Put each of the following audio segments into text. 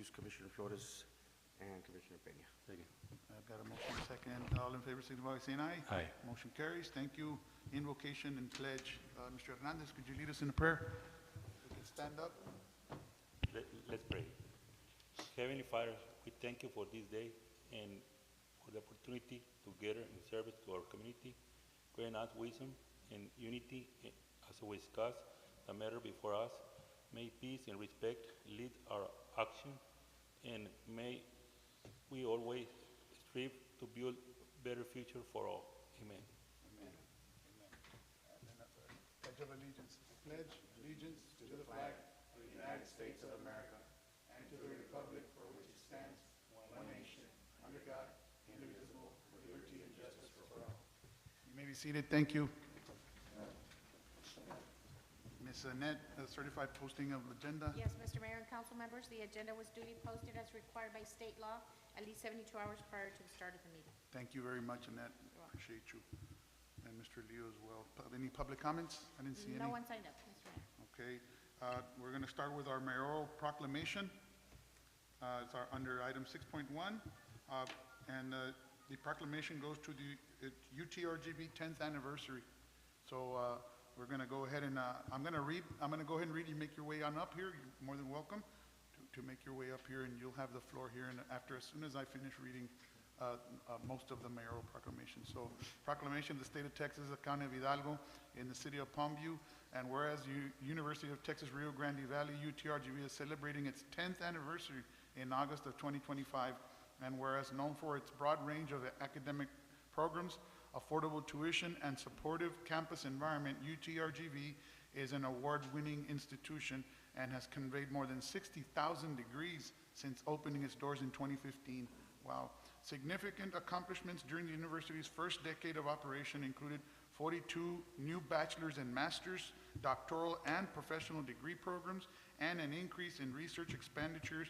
introduce Commissioner Flores and Commissioner Peña. Second. I've got a motion second. All in favor, signify by saying aye. Aye. Motion carries. Thank you. Invocation and pledge. Mr. Hernandez, could you lead us in a prayer? We can stand up. Let's pray. Heavenly Father, we thank you for this day and for the opportunity to gather in service to our community. Grant us wisdom and unity as we discuss the matter before us. May peace and respect lead our action, and may we always strive to build a better future for all. Amen. Amen. Amen. And then pledge of allegiance. Pledge allegiance to the flag of the United States of America and to the republic for which it stands, one nation, under God, indivisible, with liberty and justice for all. You may be seated. Thank you. Ms. Annette, certified posting of agenda. Yes, Mr. Mayor and council members, the agenda was duly posted as required by state law at least 72 hours prior to the start of the meeting. Thank you very much, Annette. Appreciate you. And Mr. Leo as well. Any public comments? I didn't see any. No one signed up, Mr. Mayor. Okay, we're going to start with our mayoral proclamation. It's under item 6.1. And the proclamation goes to the UTRGV 10th anniversary. So we're going to go ahead and, I'm going to go ahead and read. You make your way on up here. You're more than welcome to make your way up here, and you'll have the floor here. And after, as soon as I finish reading most of the mayoral proclamation. So, proclamation of the state of Texas, the county of Hidalgo, in the city of Palmview, and whereas University of Texas Rio Grande Valley, UTRGV, is celebrating its 10th anniversary in August of 2025, and whereas known for its broad range of academic programs, affordable tuition, and supportive campus environment, UTRGV is an award-winning institution and has conveyed more than 60,000 degrees since opening its doors in 2015. Wow. Significant accomplishments during the university's first decade of operation included 42 new bachelor's and master's, doctoral and professional degree programs, and an increase in research expenditures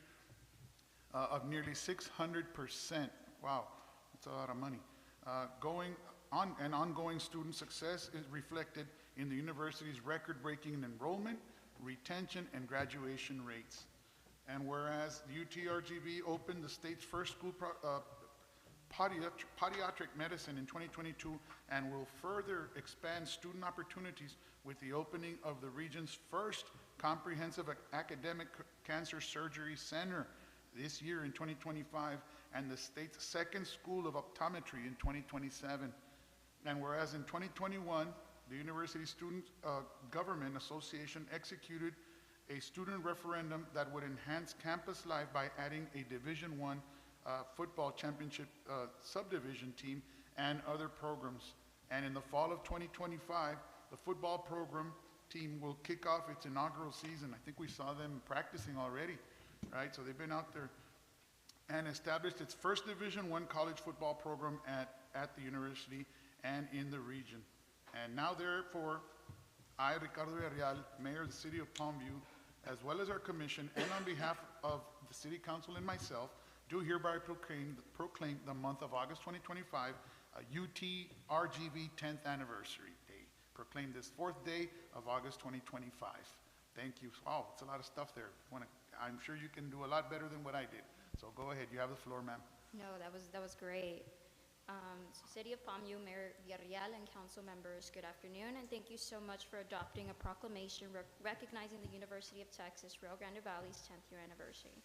of nearly 600%. Wow, that's a lot of money. Ongoing student success is reflected in the university's record-breaking enrollment, retention, and graduation rates. And whereas the UTRGV opened the state's first school podiatric medicine in 2022 and will further expand student opportunities with the opening of the region's first comprehensive academic cancer surgery center this year in 2025, and the state's second school of optometry in 2027. And whereas in 2021, the University Student Government Association executed a student referendum that would enhance campus life by adding a Division I football championship subdivision team and other programs. And in the fall of 2025, the football program team will kick off its inaugural season. I think we saw them practicing already, right? So they've been out there and established its first Division I college football program at the university and in the region. And now therefore, I, Ricardo Villarreal, Mayor of the City of Palmview, as well as our commission, and on behalf of the City Council and myself, do hereby proclaim the month of August 2025 a UTRGV 10th Anniversary Day. Proclaim this 4th day of August 2025. Thank you. Wow, it's a lot of stuff there. I'm sure you can do a lot better than what I did. So go ahead, you have the floor, ma'am. No, that was great. So City of Palmview, Mayor Villarreal, and council members, good afternoon, and thank you so much for adopting a proclamation recognizing the University of Texas Rio Grande Valley's 10th year anniversary.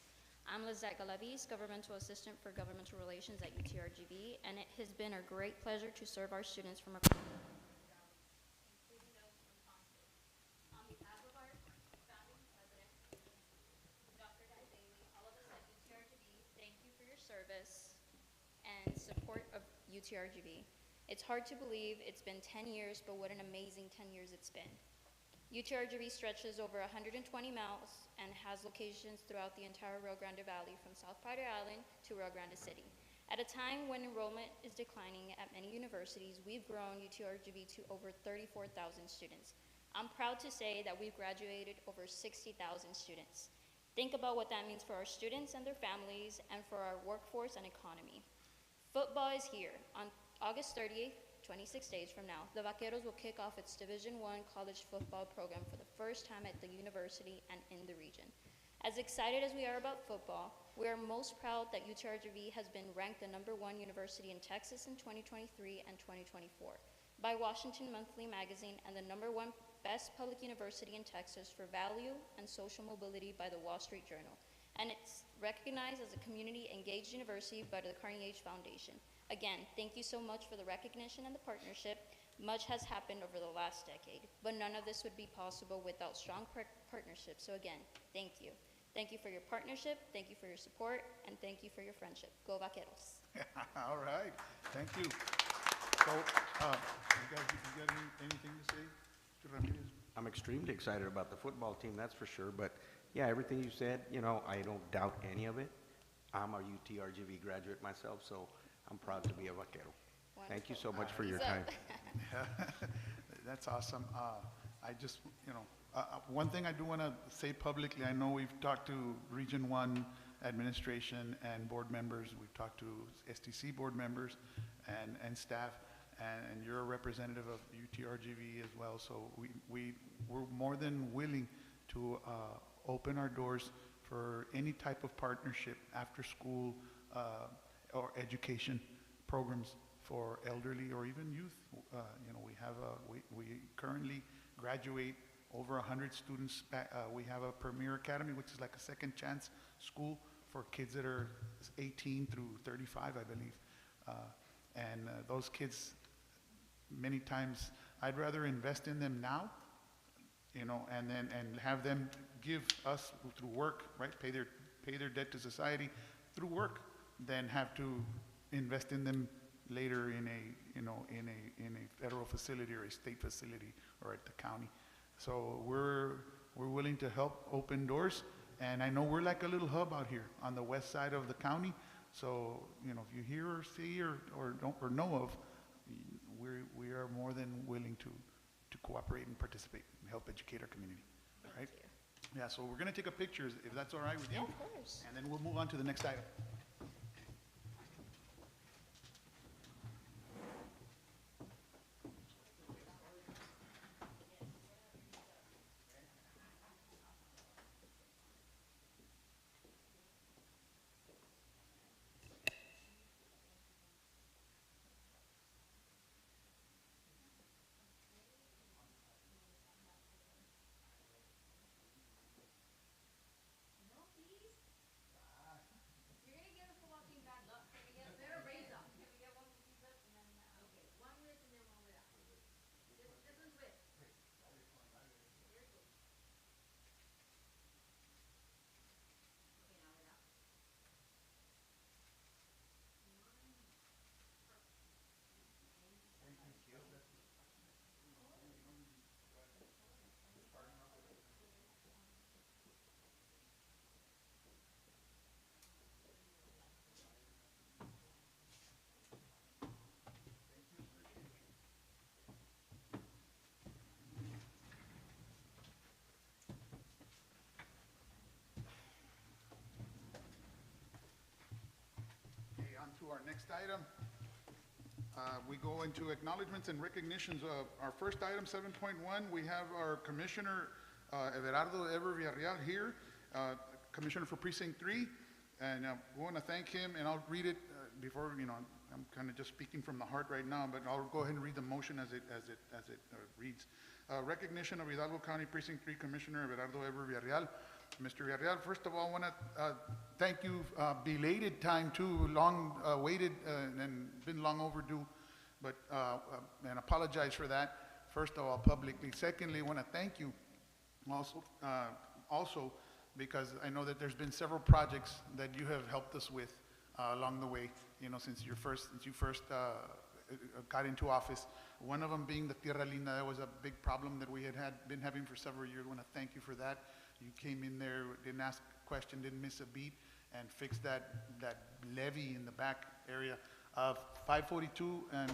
I'm Lizette Galavis, Governmental Assistant for Governmental Relations at UTRGV, and it has been a great pleasure to serve our students from across the including those from Ponce. On behalf of our founding president, Dr. Guy Bailey, all of us at UTRGV, thank you for your service and support of UTRGV. It's hard to believe it's been 10 years, but what an amazing 10 years it's been. UTRGV stretches over 120 miles and has locations throughout the entire Rio Grande Valley from South Padre Island to Rio Grande City. At a time when enrollment is declining at many universities, we've grown UTRGV to over 34,000 students. I'm proud to say that we've graduated over 60,000 students. Think about what that means for our students and their families and for our workforce and economy. Football is here. On August 30th, 26 days from now, the Vaqueros will kick off its Division I college football program for the first time at the university and in the region. As excited as we are about football, we are most proud that UTRGV has been ranked the #1 university in Texas in 2023 and 2024 by Washington Monthly Magazine and the #1 best public university in Texas for value and social mobility by the Wall Street Journal. And it's recognized as a community engaged university by the Carnegie Foundation. Again, thank you so much for the recognition and the partnership. Much has happened over the last decade, but none of this would be possible without strong partnerships. So again, thank you. Thank you for your partnership, thank you for your support, and thank you for your friendship. Go Vaqueros. All right, thank you. So, you got anything to say, Mr. Ramirez? I'm extremely excited about the football team, that's for sure, but yeah, everything you said, you know, I don't doubt any of it. I'm a UTRGV graduate myself, so I'm proud to be a Vaquero. Thank you so much for your time. That's awesome. I just, you know, one thing I do want to say publicly, I know we've talked to Region 1 administration and board members, we've talked to STC board members and staff, and you're a representative of UTRGV as well, so we're more than willing to open our doors for any type of partnership, after school or education programs for elderly or even youth. You know, we currently graduate over 100 students. We have a Premier Academy, which is like a second chance school for kids that are 18 through 35, I believe. And those kids, many times, I'd rather invest in them now, you know, and have them give us through work, right? Pay their debt to society through work, than have to invest in them later in a federal facility or a state facility or at the county. So we're willing to help open doors, and I know we're like a little hub out here on the west side of the county. So, you know, if you hear or see or know of, we are more than willing to cooperate and participate and help educate our community. Right? Thank you. Yeah, so we're going to take a picture, if that's all right with you. Yeah, of course. And then we'll move on to the next item. To our next item. We go into acknowledgements and recognitions. Our first item, 7.1, we have our Commissioner Everardo Ever Villarreal here, Commissioner for Precinct 3, and we want to thank him, and I'll read it before, you know, I'm kind of just speaking from the heart right now, but I'll go ahead and read the motion as it reads. Recognition of Hidalgo County Precinct 3 Commissioner Everardo Ever Villarreal. Mr. Villarreal, first of all, I want to thank you, belated time too, long waited and been long overdue, but and apologize for that, first of all, publicly. Secondly, I want to thank you also because I know that there's been several projects that you have helped us with along the way, you know, since you first got into office. One of them being the Tierra Linda. That was a big problem that we had been having for several years. I want to thank you for that. You came in there, didn't ask a question, didn't miss a beat, and fixed that levee in the back area of 542, and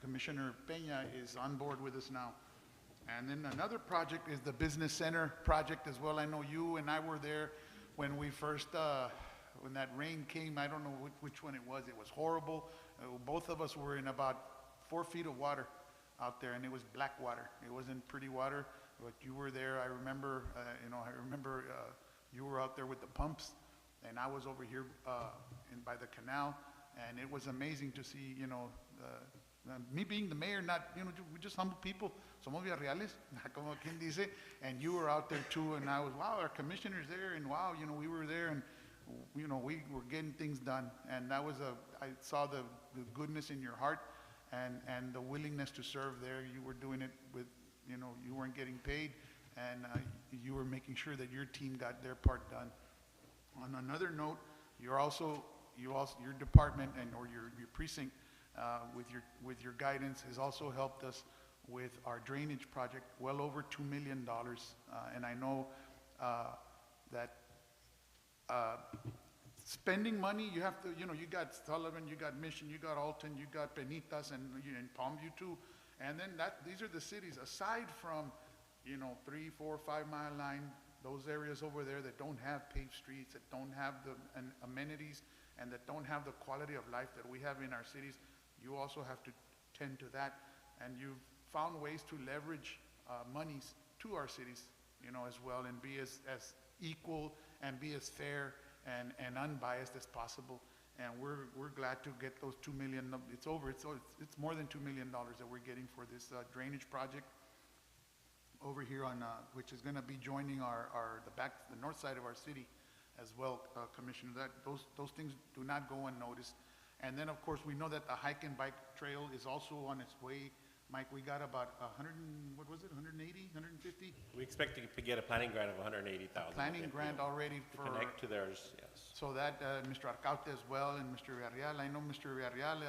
Commissioner Peña is on board with us now. And then another project is the Business Center project as well. I know you and I were there when we first, when that rain came. I don't know which one it was. It was horrible. Both of us were in about 4 feet of water out there, and it was black water. It wasn't pretty water. But you were there. I remember, You were out there with the pumps, and I was over here by the canal, and it was amazing to see, me being the mayor, not, we're just humble people, somos Villarreales, como quien dice, and you were out there too, and I was, wow, our commissioner's there, and wow, we were there, and, we were getting things done, and that was I saw the goodness in your heart, and the willingness to serve there. You were doing it with, you weren't getting paid, and you were making sure that your team got their part done. On another note, your department or your precinct, with your guidance, has also helped us with our drainage project, well over $2 million. And I know that spending money, you have to, you got Sullivan, you got Mission, you got Alton, you got Penitas, and Palmview too. And then these are the cities, aside from, 3, 4, 5 mile line, those areas over there that don't have paved streets, that don't have the amenities, and that don't have the quality of life that we have in our cities. You also have to tend to that. And you've found ways to leverage monies to our cities, as well, and be as equal and be as fair and unbiased as possible. And we're glad to get those $2 million. It's more than $2 million that we're getting for this drainage project over here on which is going to be joining the north side of our city as well, Commissioner. Those things do not go unnoticed. And then, of course, we know that the hike and bike trail is also on its way. Mike, we got about 180, 150? We expect to get a planning grant of 180,000. Planning grant already to for... connect to theirs, yes. So that Mr. Arcaute as well, and Mr. Villarreal, I know Mr. Villarreal,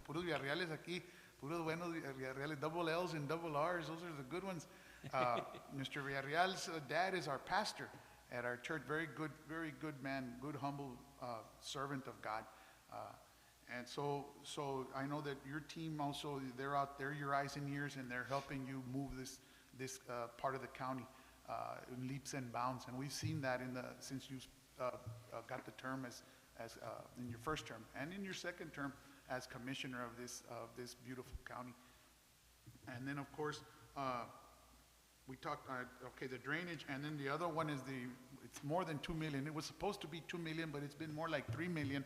puros Villarreales aquí, puros buenos Villarreales, double L's and double R's, those are the good ones. Mr. Villarreal's dad is our pastor at our church, very good man, good, humble servant of God. And so I know that your team also, they're out there, your eyes and ears, and they're helping you move this part of the county in leaps and bounds. And we've seen that since you got the term as in your first term and in your second term as commissioner of this beautiful county. And then, of course, we talked, the drainage, and then the other one is it's more than $2 million. It was supposed to be $2 million, but it's been more like $3 million.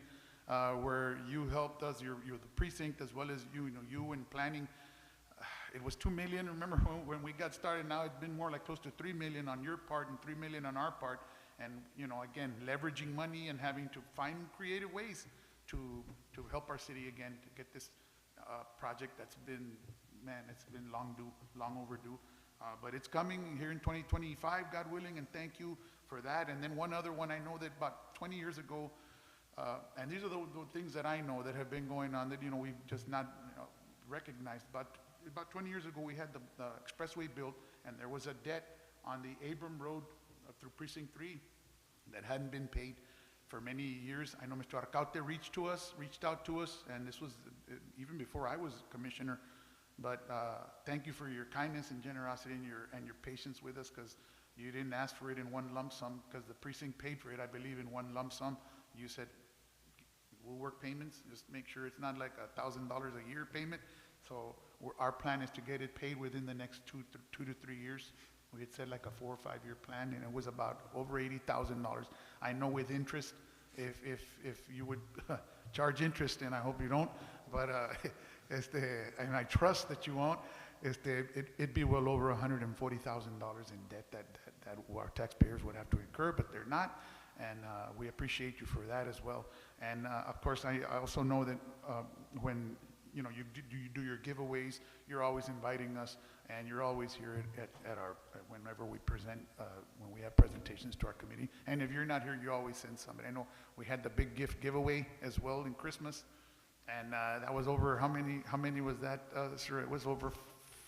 Where you helped us, the precinct, as well as you in planning. It was $2 million. Remember when we got started? Now it's been more like close to $3 million on your part and $3 million on our part. And again, leveraging money and having to find creative ways to help our city again to get this project that's been, it's been long overdue. But it's coming here in 2025, God willing, and thank you for that. And then one other one, I know that about 20 years ago. And these are the things that I know that have been going on that, we've just not recognized. But about 20 years ago, we had the expressway built, and there was a debt on the Abram Road through Precinct 3 that hadn't been paid for many years. I know Mr. Arcaute reached out to us, and this was even before I was commissioner. But thank you for your kindness and generosity and your patience with us, because you didn't ask for it in one lump sum, because the precinct paid for it, I believe, in one lump sum. You said, we'll work payments, just make sure it's not like $1,000 a year payment. So our plan is to get it paid within the next 2 to 3 years. We had said like a 4 or 5 year plan, and it was about over $80,000. I know with interest, if you would charge interest, and I hope you don't, but and I trust that you won't, it'd be well over $140,000 in debt that our taxpayers would have to incur, but they're not. And we appreciate you for that as well. And of course, I also know that when you do your giveaways, you're always inviting us, and you're always here at our whenever we present, when we have presentations to our committee. And if you're not here, you always send somebody. I know we had the big gift giveaway as well in Christmas, and that was over how many was that, sir? It was over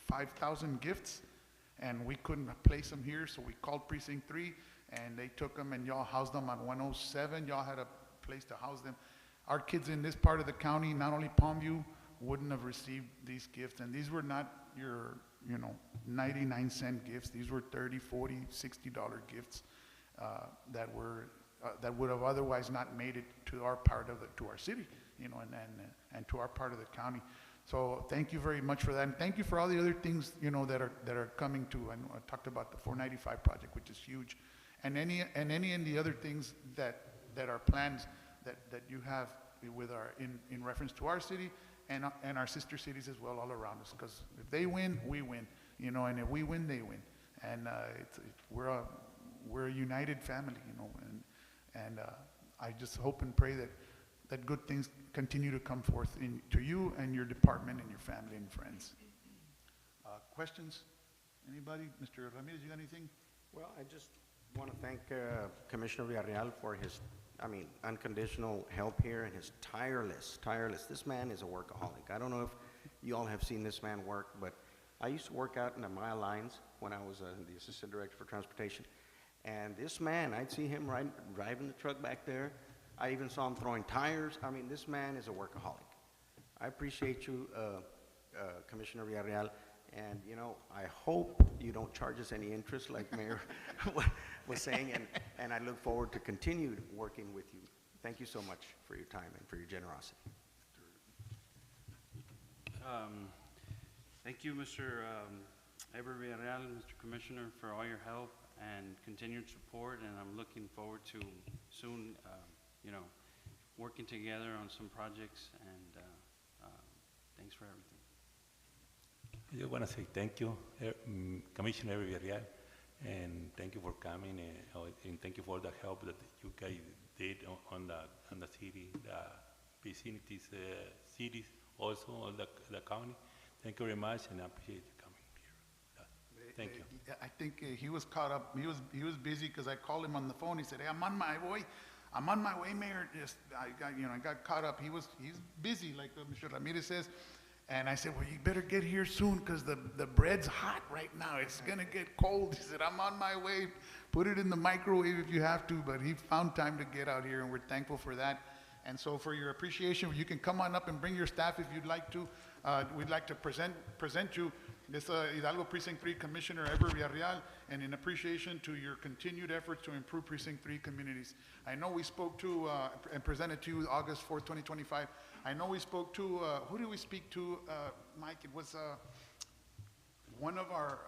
5,000 gifts, and we couldn't place them here, so we called Precinct 3. And they took them, and y'all housed them on 107. Y'all had a place to house them. Our kids in this part of the county, not only Palmview, wouldn't have received these gifts. And these were not your, 99-cent gifts. These were $30, $40, $60 gifts that would have otherwise not made it to our part of to our city, and to our part of the county. So thank you very much for that, and thank you for all the other things, that are coming too. I talked about the 495 project, which is huge. and any of the other things that are plans that you have with in reference to our city and our sister cities as well all around us. Because if they win, we win, you know, and if we win, they win. And we're a united family, you know, and I just hope and pray that good things continue to come forth to you and your department and your family and friends. Questions? Anybody? Mr. Ramirez, you got anything? Well, I just want to thank Commissioner Villarreal for his, unconditional help here and his tireless. This man is a workaholic. I don't know if you all have seen this man work, but I used to work out in the mile lines when I was the Assistant Director for Transportation. And this man, I'd see him driving the truck back there. I even saw him throwing tires. This man is a workaholic. I appreciate you, Commissioner Villarreal. And, you know, I hope you don't charge us any interest like Mayor was saying, and I look forward to continue working with you. Thank you so much for your time and for your generosity. Thank you, Mr. Eber Villarreal, Mr. Commissioner, for all your help and continued support, and I'm looking forward to soon, you know, working together on some projects, and thanks for everything. I just want to say thank you, Commissioner Villarreal, and thank you for coming, and thank you for the help that you guys did on the city, the vicinities, cities, also on the county. Thank you very much, and I appreciate you coming here. Thank you. I think he was caught up. He was busy because I called him on the phone. He said, "Hey, I'm on my way, Mayor." I got caught up. He's busy, like Mr. Ramirez says. And I said, "Well, you better get here soon because the bread's hot right now. It's gonna get cold." He said, "I'm on my way. Put it in the microwave if you have to." But he found time to get out here, and we're thankful for that. And so for your appreciation, you can come on up and bring your staff if you'd like to. We'd like to present you this Hidalgo Precinct 3 Commissioner Eber Villarreal, and in appreciation to your continued efforts to improve Precinct 3 communities. I know we spoke to and presented to you August 4th, 2025. I know we spoke to, who did we speak to, Mike? It was one of our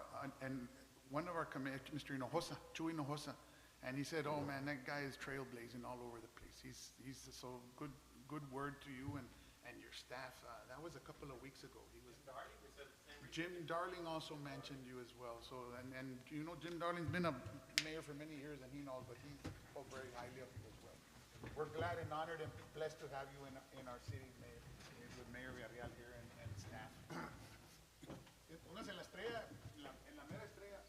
committee, Mr. Hinojosa, Chuy Hinojosa, and he said, "Oh man, that guy is trailblazing all over the place. He's so good word to you and your staff." That was a couple of weeks ago. He was Jim Darling also mentioned you as well. So and you know Jim Darling's been a mayor for many years, and he knows, but he spoke very highly of you as well. We're glad and honored and blessed to have you in our city, Mayor, with Mayor Villarreal here and staff. Póngase en la estrella, en la mera estrella.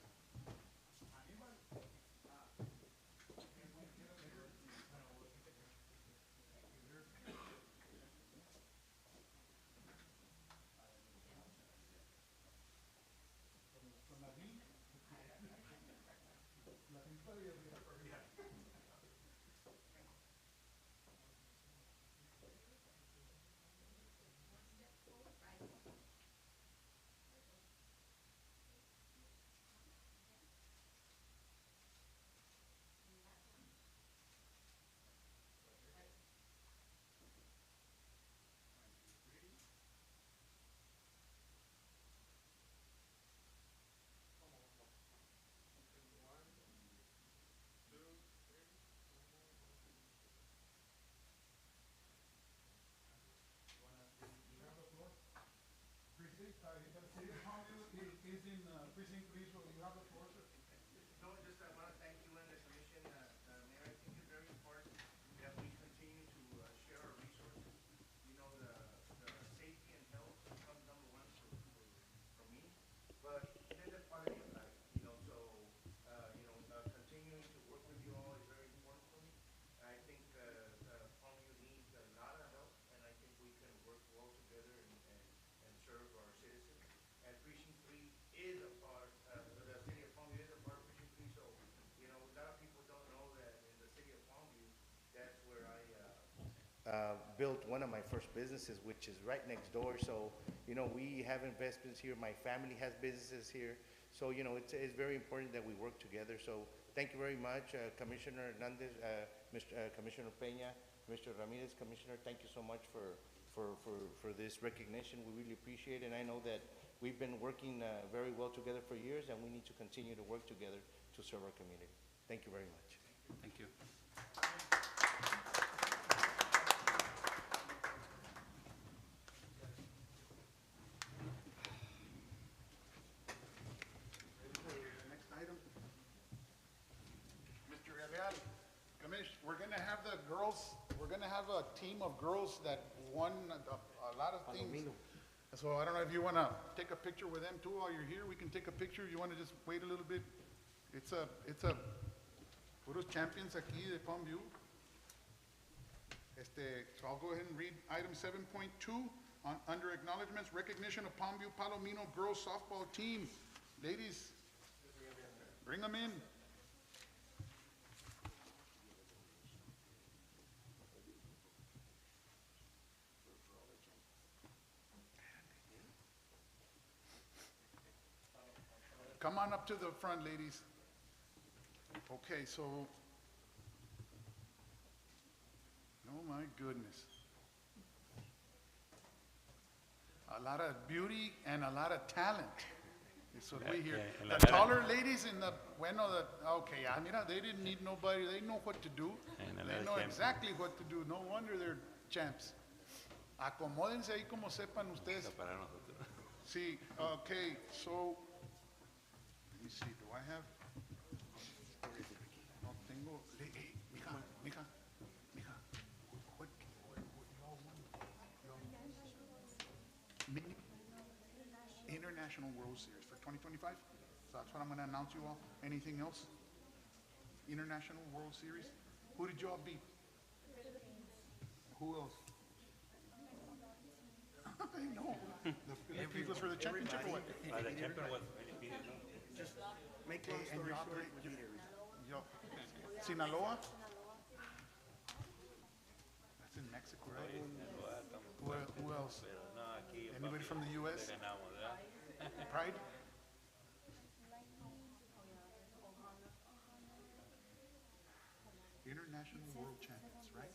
Is in Precinct 3, so you have the floor, sir. No, just I want to thank you and the commission, Mayor. I think it's very important that we continue to share our resources. You know, the safety and health comes number one for me, but then the quality of life. You know, so continuing to work with you all is very important for me. I think Palmview needs a lot of help, and I think we can work well together and serve our citizens. And Precinct 3 is a part, the city of Palmview is a part of Precinct 3, so, you know, a lot of people don't know that in the city of Palmview, that's where I built one of my first businesses, which is right next door. So, you know, we have investments here, my family has businesses here, so, you know, it's very important that we work together. So, thank you very much, Commissioner Hernandez, Commissioner Peña, Mr. Ramirez, Commissioner, thank you so much for this recognition. We really appreciate it, and I know that we've been working very well together for years, and we need to continue to work together to serve our community. Thank you very much. Thank you. Next item. Mr. Real, we're gonna have the girls, we're gonna have a team of girls that won a lot of things. Palomino. So I don't know if you wanna take a picture with them too while you're here, we can take a picture, you wanna just wait a little bit? It's a, puros champions aquí de Palmview. So I'll go ahead and read item 7.2 on, under acknowledgements, recognition of Palmview Palomino girls softball team. Ladies, bring them in. Come on up to the front, ladies. Okay, so, oh my goodness. A lot of beauty and a lot of talent. That's what we hear. Yeah, and The la vera- taller ladies in the, okay, mira, they didn't need nobody, they know what to do. And a They lot know of champs. exactly what to do, no wonder they're champs. Acomódense ahí como sepan ustedes. Para nosotros. Sí, okay, so, let me see, do I have? No tengo, hey, mija, what y'all want? Mini International World Series for 2025? So that's what I'm gonna announce you all. Anything else? International World Series? Who did y'all beat? Who else? I know. The Philippines was for the championship or what? The champion was Philippines, no? Make Okay, long and story y'all short, play- Yo, Sinaloa? That's in Mexico, right? Who else? Anybody from the US? Pride? International World Champions, right?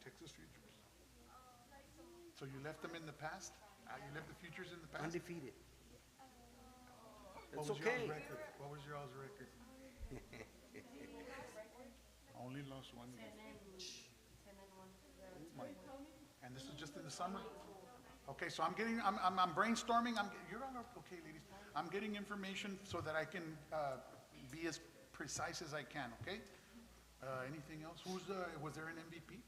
Texas Futures. So you left them in the past? You left the Futures in the past? undefeated. What It's was y'all's okay. record? What was y'all's record? Only lost one game. And this was just in the summer? Okay, so I'm brainstorming, you're all okay, ladies. I'm getting information so that I can, be as precise as I can, okay? Anything else? Was there an MVP?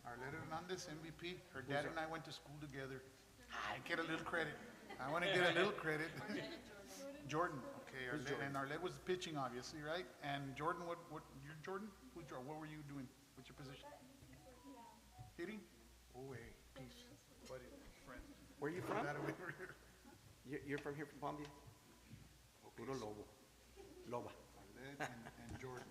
Arlette Hernandez, MVP. Her dad and I went to school together. I get a little credit. I want to get a little credit. Jordan, okay, and Arlette was pitching, obviously, right? And Jordan, you're Jordan? Who's Jordan? What were you doing? What's your position? Hitting? Oh, hey, peace, buddy, friend. Where are you from? That over here. You're from here, from Palmview? Puro Lobo. Loba. Arlette and Jordan.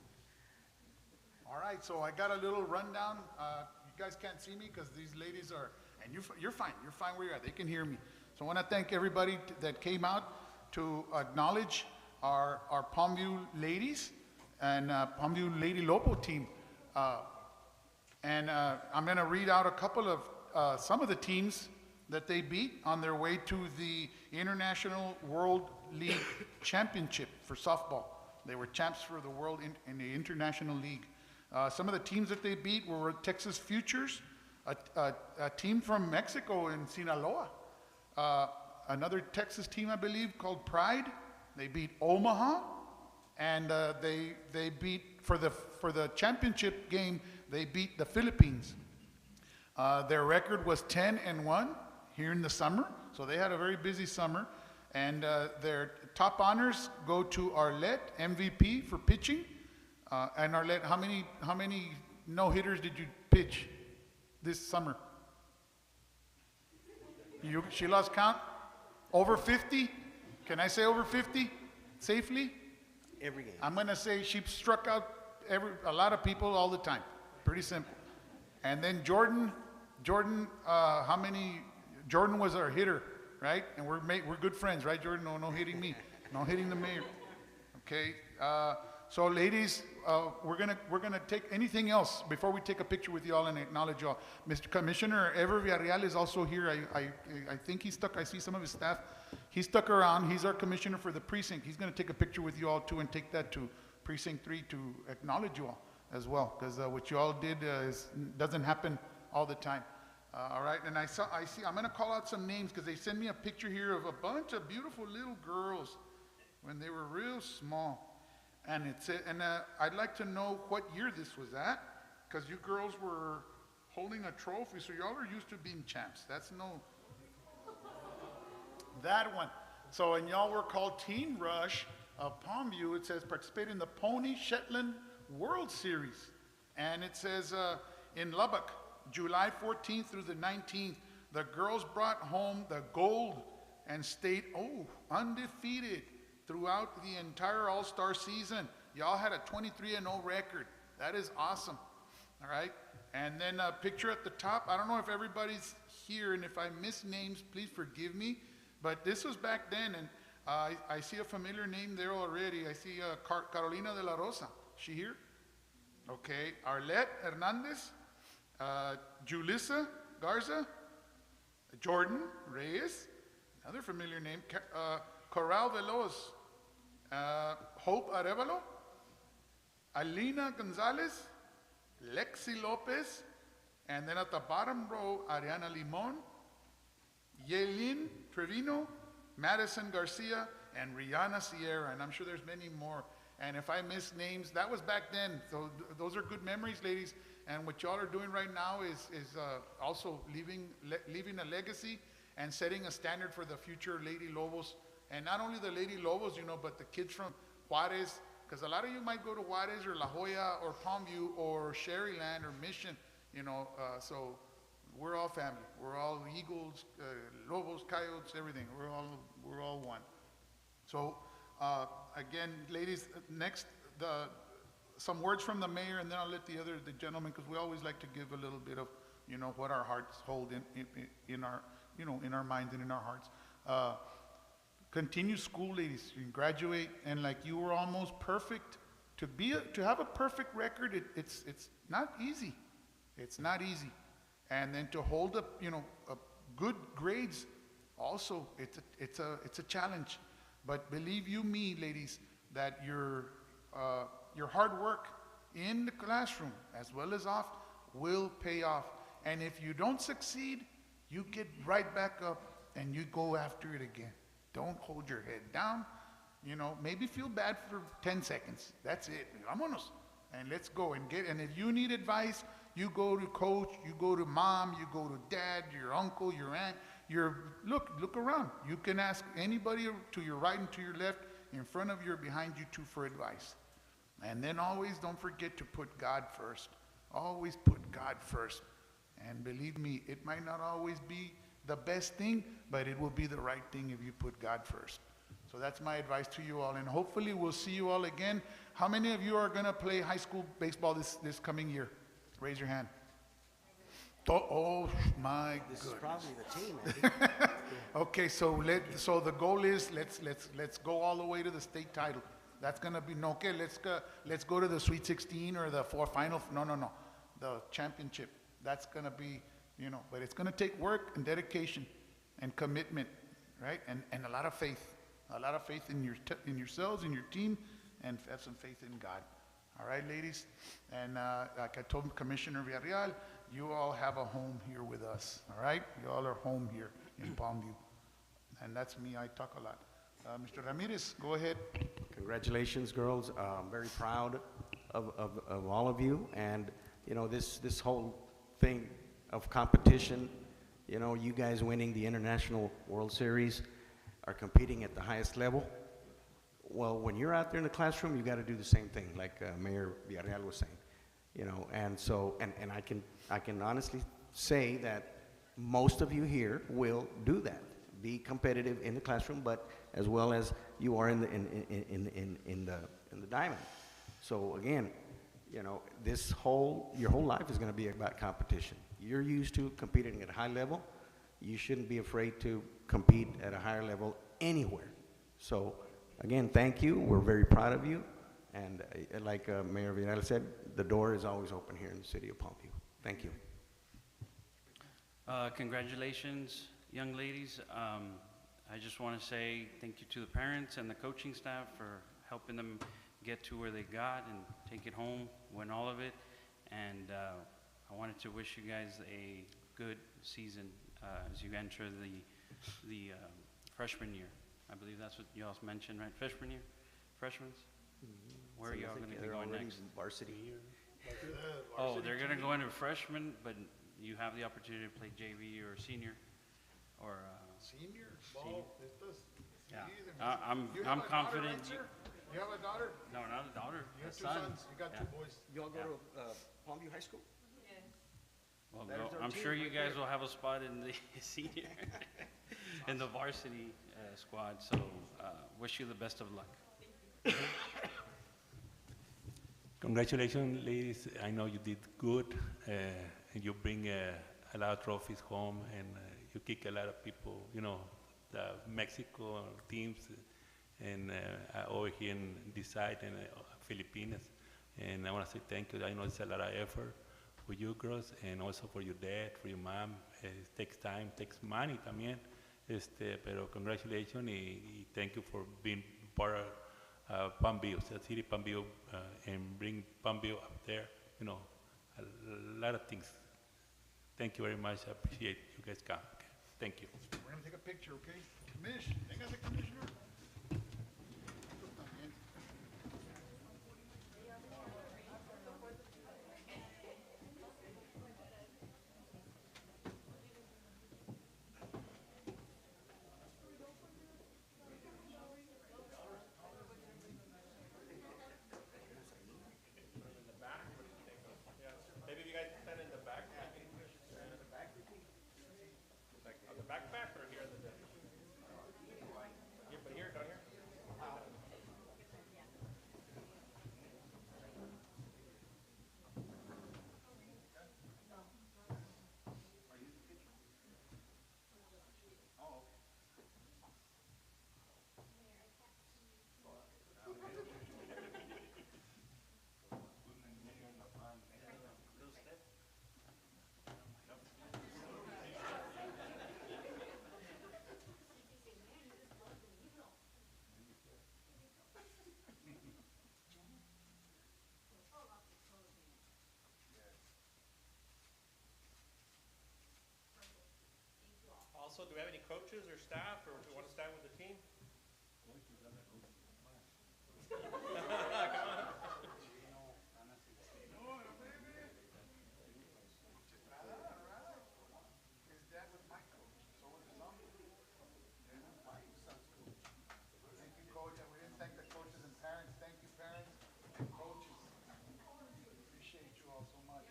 All right, so I got a little rundown. You guys can't see me because these ladies are, and you're fine where you're at. They can hear me. So I want to thank everybody that came out to acknowledge our Palmview ladies and Palmview Lady Lobo team. And I'm going to read out a couple of some of the teams that they beat on their way to the International World League Championship for softball. They were champs for the world in the International League. Some of the teams that they beat were Texas Futures, a team from Mexico in Sinaloa, another Texas team, I believe, called Pride. They beat Omaha, and they beat for the championship game. They beat the Philippines. Their record was 10-1 here in the summer, so they had a very busy summer. And their top honors go to Arlette, MVP for pitching. And Arlette, how many no-hitters did you pitch this summer? She lost count? Over 50? Can I say over 50 safely? Every game. I'm going to say she struck out a lot of people all the time. Pretty simple. And then Jordan, how many? Jordan was our hitter, right? And we're good friends, right, Jordan? No hitting me. No hitting the mayor. Okay. So ladies, we're gonna take anything else before we take a picture with y'all and acknowledge y'all. Mr. Commissioner Ever Villarreal is also here. I think he's stuck. I see some of his staff. He's stuck around. He's our commissioner for the precinct. He's gonna take a picture with you all too and take that to Precinct 3 to acknowledge you all as well, because what you all did doesn't happen all the time. All right, and I see, I'm gonna call out some names because they sent me a picture here of a bunch of beautiful little girls when they were real small. And I'd like to know what year this was at, because you girls were holding a trophy, so y'all are used to being champs. That one. So, and y'all were called Teen Rush of Palmview. It says participate in the Pony Shetland World Series. And it says in Lubbock, July 14th through the 19th, the girls brought home the gold and stayed, undefeated throughout the entire All-Star season. Y'all had a 23-0 record. That is awesome. All right? And then a picture at the top. I don't know if everybody's here, and if I miss names, please forgive me. But this was back then, and I see a familiar name there already. I see Carolina de la Rosa. She here? Okay. Arlette Hernandez, Julissa Garza, Jordan Reyes, another familiar name, Coral Veloz, Hope Arevalo, Alina Gonzalez, Lexi Lopez, and then at the bottom row, Ariana Limon, Yelin Trevino, Madison Garcia, and Rihanna Sierra, and I'm sure there's many more. And if I miss names, that was back then. So those are good memories, ladies. And what y'all are doing right now is also leaving a legacy and setting a standard for the future Lady Lobos. And not only the Lady Lobos, but the kids from Juarez, because a lot of you might go to Juarez or La Jolla or Palmview or Sherryland or Mission, so we're all family. We're all Eagles, Lobos, Coyotes, everything. We're all one. So again, ladies, next, some words from the mayor, and then I'll let the gentleman, because we always like to give a little bit of, what our hearts hold in our, in our minds and in our hearts. Continue school, ladies. You graduate, and like you were almost perfect. To have a perfect record, it's not easy. It's not easy. And then to hold up, good grades, also it's a challenge. But believe you me, ladies, that your hard work in the classroom as well as off will pay off. And if you don't succeed, you get right back up and you go after it again. Don't hold your head down. Maybe feel bad for 10 seconds. That's it. Vámonos. And let's go and and if you need advice, you go to coach, you go to mom, you go to dad, your uncle, your aunt. Look around. You can ask anybody to your right and to your left, in front of you or behind you too, for advice. And then always don't forget to put God first. Always put God first. And believe me, it might not always be the best thing, but it will be the right thing if you put God first. So that's my advice to you all, and hopefully we'll see you all again. How many of you are going to play high school baseball this coming year? Raise your hand. Oh my goodness. This is probably the team, Andy. Okay, so the goal is let's go all the way to the state title. That's gonna be let's go to the Sweet 16 or the final. No, the championship. That's gonna be but it's gonna take work and dedication and commitment, right? And a lot of faith in yourselves, in your team, and have some faith in God. All right, ladies, and like I told Commissioner Villarreal, you all have a home here with us. All right, you all are home here in Palmview, and that's me. I talk a lot. Mr. Ramirez, go ahead. Congratulations, girls. I'm very proud of all of you, and this whole thing of competition. You guys winning the International World Series are competing at the highest level. Well, when you're out there in the classroom, you got to do the same thing, like Mayor Villarreal was saying. And so, and I can honestly say that most of you here will do that. Be competitive in the classroom, but as well as you are in the diamond. So again, your whole life is going to be about competition. You're used to competing at a high level. You shouldn't be afraid to compete at a higher level anywhere. So again, thank you. We're very proud of you, And like Mayor Vidal said, the door is always open here in the city of Palmview. Thank you. Congratulations, young ladies. I just want to say thank you to the parents and the coaching staff for helping them get to where they got and take it home, win all of it. And I wanted to wish you guys a good season as you enter the freshman year. I believe that's what you all mentioned, right? Freshman year? Freshmen? Where are y'all going to be going next? Varsity. Oh, they're going to go into freshman, but you have the opportunity to play JV or senior or Senior? Senior. Well, estas, Yeah. sí, de- I'm You have a daughter, confident right, sir? You have a daughter? no, not a daughter, You a have two son. sons, you got Yeah. two boys. You all go to Palmview High School? Well, There's our I'm team sure you right guys there. will have a spot in the senior, in the varsity squad. So wish you the best of luck. Congratulations, ladies. I know you did good, and you bring a lot of trophies home, and you kick a lot of people, you know, the Mexico teams, and over here in this side, and Philippines. And I want to say thank you. I know it's a lot of effort for you girls, and also for your dad, for your mom. It takes time, takes money también. Pero congratulations, y thank you for being part of Palmview, the city Palmview, and bring Palmview up there. You know, a lot of things. Thank you very much. I appreciate you guys come. Okay. Thank you. We're gonna take a picture, okay? Commish, véngase, Commissioner. Tú también. Maybe you guys stand in the back? Like on the backpack or here? Here, but here, down here? Also, do we have any coaches or staff, or do you want to stand with the team? His dad was my coach, so was his uncle. Yeah, my son's coach. Thank you, coach, and we didn't thank the coaches and parents. Thank you, parents and coaches. Appreciate you all so much.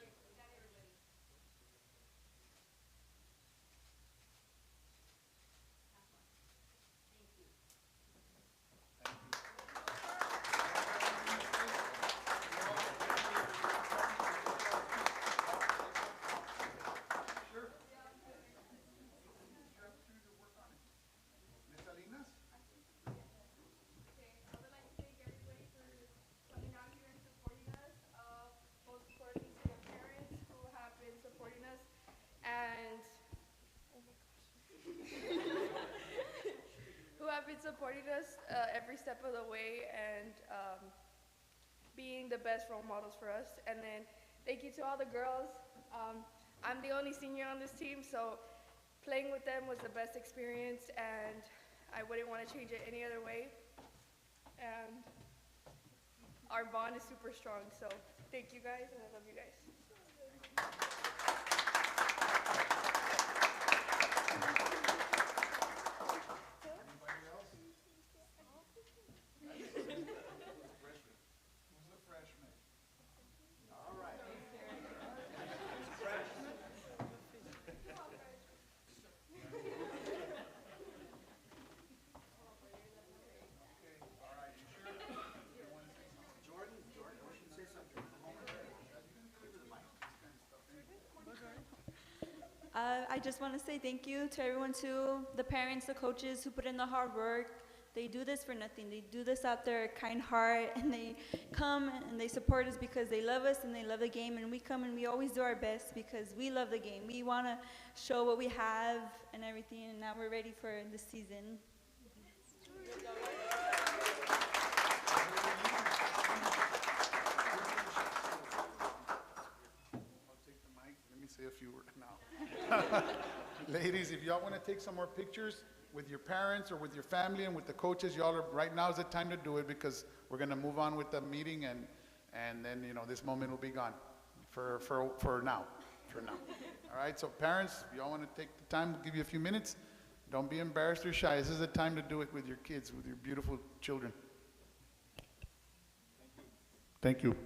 Ms. Salinas? Okay, I would like to thank everybody for coming out here and supporting us. Most importantly to the parents who have been supporting us and who have been supporting us every step of the way and being the best role models for us. And then thank you to all the girls. I'm the only senior on this team, so playing with them was the best experience, and I wouldn't want to change it any other way. And our bond is super strong, so thank you guys, and I love you guys. Anybody else? Who's the freshman? All right. Okay, all right, you sure? You wanna say something? Jordan, I should say something. I just want to say thank you to everyone, to the parents, the coaches who put in the hard work, they do this for nothing. They do this out their kind heart, and they come and they support us because they love us and they love the game. And we come and we always do our best because we love the game. We want to show what we have and everything, and now we're ready for the season. I'll take the mic. Let me say a few words now. Ladies, if y'all want to take some more pictures with your parents or with your family and with the coaches, y'all are, right now is the time to do it because we're going to move on with the meeting and then, you know, this moment will be gone for now. All right, so parents, if y'all want to take the time, we'll give you a few minutes. Don't be embarrassed or shy. This is the time to do it with your kids, with your beautiful children. Thank you.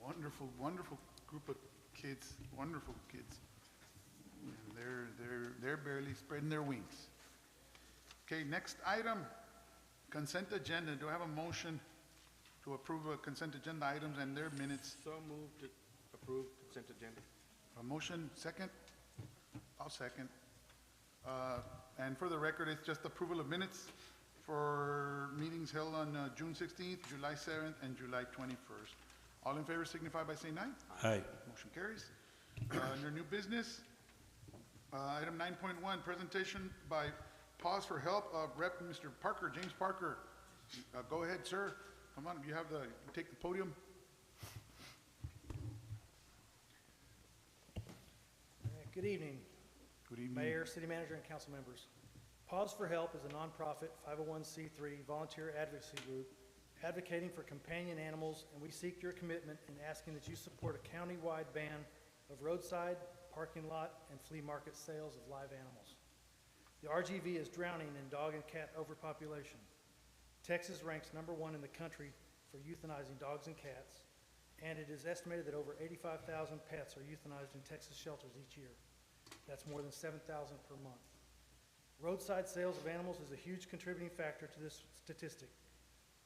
Wonderful, wonderful group of kids, wonderful kids. They're barely spreading their wings. Okay, next item, consent agenda. Do I have a motion to approve a consent agenda items and their minutes? So moved to approve consent agenda. A motion, second? I'll second. And for the record, it's just approval of minutes for meetings held on June 16th, July 7th, and July 21st. All in favor signify by saying aye. Aye. Motion carries. Under new business, item 9.1, presentation by Pause for Help of Rep. Mr. Parker, James Parker. Go ahead, sir. Come on, you take the podium. Good evening, Good evening. Mayor, City Manager, and council members. Pause for Help is a nonprofit 501c3 volunteer advocacy group advocating for companion animals, and we seek your commitment in asking that you support a county-wide ban of roadside, parking lot, and flea market sales of live animals. The RGV is drowning in dog and cat overpopulation. Texas ranks #1 in the country for euthanizing dogs and cats, and it is estimated that over 85,000 pets are euthanized in Texas shelters each year. That's more than 7,000 per month. Roadside sales of animals is a huge contributing factor to this statistic.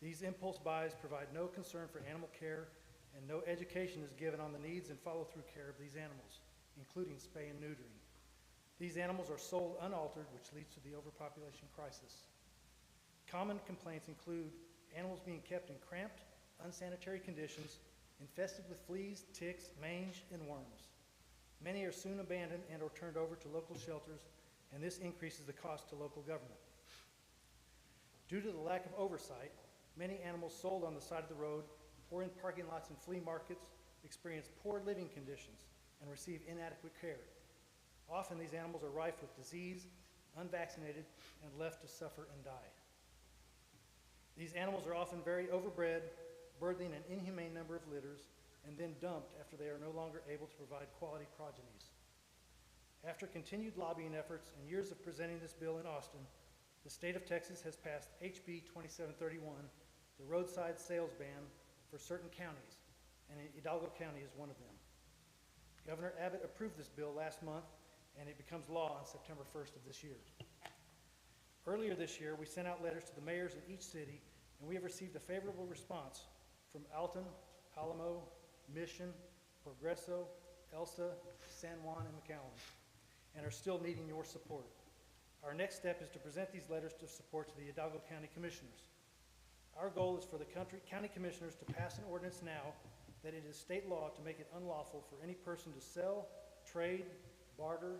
These impulse buys provide no concern for animal care, and no education is given on the needs and follow-through care of these animals, including spay and neutering. These animals are sold unaltered, which leads to the overpopulation crisis. Common complaints include animals being kept in cramped, unsanitary conditions, infested with fleas, ticks, mange, and worms. Many are soon abandoned and or turned over to local shelters, and this increases the cost to local government. Due to the lack of oversight, many animals sold on the side of the road or in parking lots and flea markets experience poor living conditions and receive inadequate care. Often these animals are rife with disease, unvaccinated, and left to suffer and die. These animals are often very overbred, birthing an inhumane number of litters, and then dumped after they are no longer able to provide quality progenies. After continued lobbying efforts and years of presenting this bill in Austin, the state of Texas has passed HB 2731, the roadside sales ban for certain counties, and Hidalgo County is one of them. Governor Abbott approved this bill last month, and it becomes law on September 1st of this year. Earlier this year, we sent out letters to the mayors in each city, and we have received a favorable response from Alton, Alamo, Mission, Progreso, Elsa, San Juan, and McAllen, and are still needing your support. Our next step is to present these letters of support to the Hidalgo County Commissioners. Our goal is for the county commissioners to pass an ordinance now that it is state law to make it unlawful for any person to sell, trade, barter,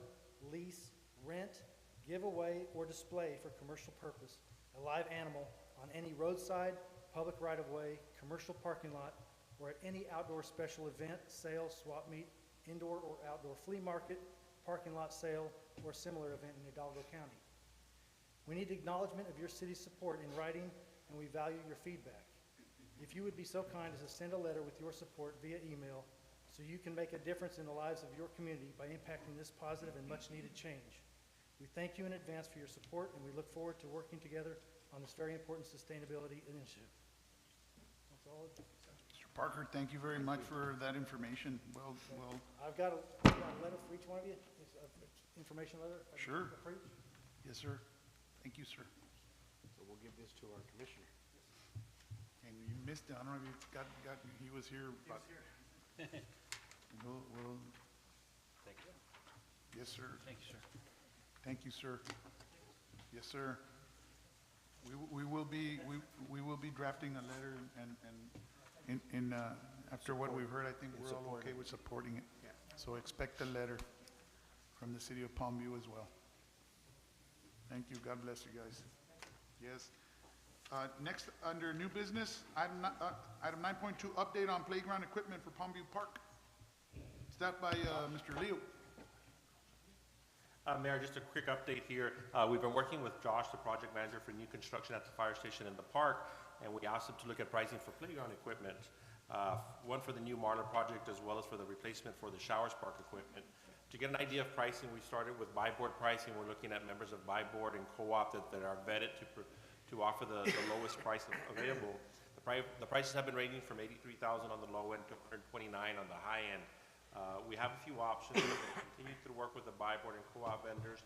lease, rent, give away, or display for commercial purpose a live animal on any roadside, public right-of-way, commercial parking lot, or at any outdoor special event, sale, swap meet, indoor or outdoor flea market, parking lot sale, or similar event in Hidalgo County. We need acknowledgement of your city's support in writing, and we value your feedback. If you would be so kind as to send a letter with your support via email so you can make a difference in the lives of your community by impacting this positive and much-needed change. We thank you in advance for your support, and we look forward to working together on this very important sustainability initiative. That's all. Mr. Parker, thank you very much for that information. Well, I've got a letter for each one of you. It's an information letter. Sure. Approved. yes, sir. Thank you, sir. So we'll give this to our commissioner. And you missed it. I don't know if you got he was here. But we'll, Thank you. yes, sir. Thank you, sir. Thank you, sir. Yes, sir. We will be drafting a letter and after what we've heard, I think we're all okay with supporting it. Yeah. So expect a letter from the city of Palmview as well. Thank you. God bless you guys. Yes. Next, under new business, item 9.2, update on playground equipment for Palmview Park. Staffed by Mr. Leo. Mayor, just a quick update here. We've been working with Josh, the project manager for new construction at the fire station in the park, and we asked him to look at pricing for playground equipment, one for the new Marlin project as well as for the replacement for the Showers Park equipment. To get an idea of pricing, we started with buy board pricing. We're looking at members of buy board and co-op that are vetted to offer the lowest price available. The prices have been ranging from $83,000 on the low end to $129,000 on the high end. We have a few options. We're going to continue to work with the buy board and co-op vendors.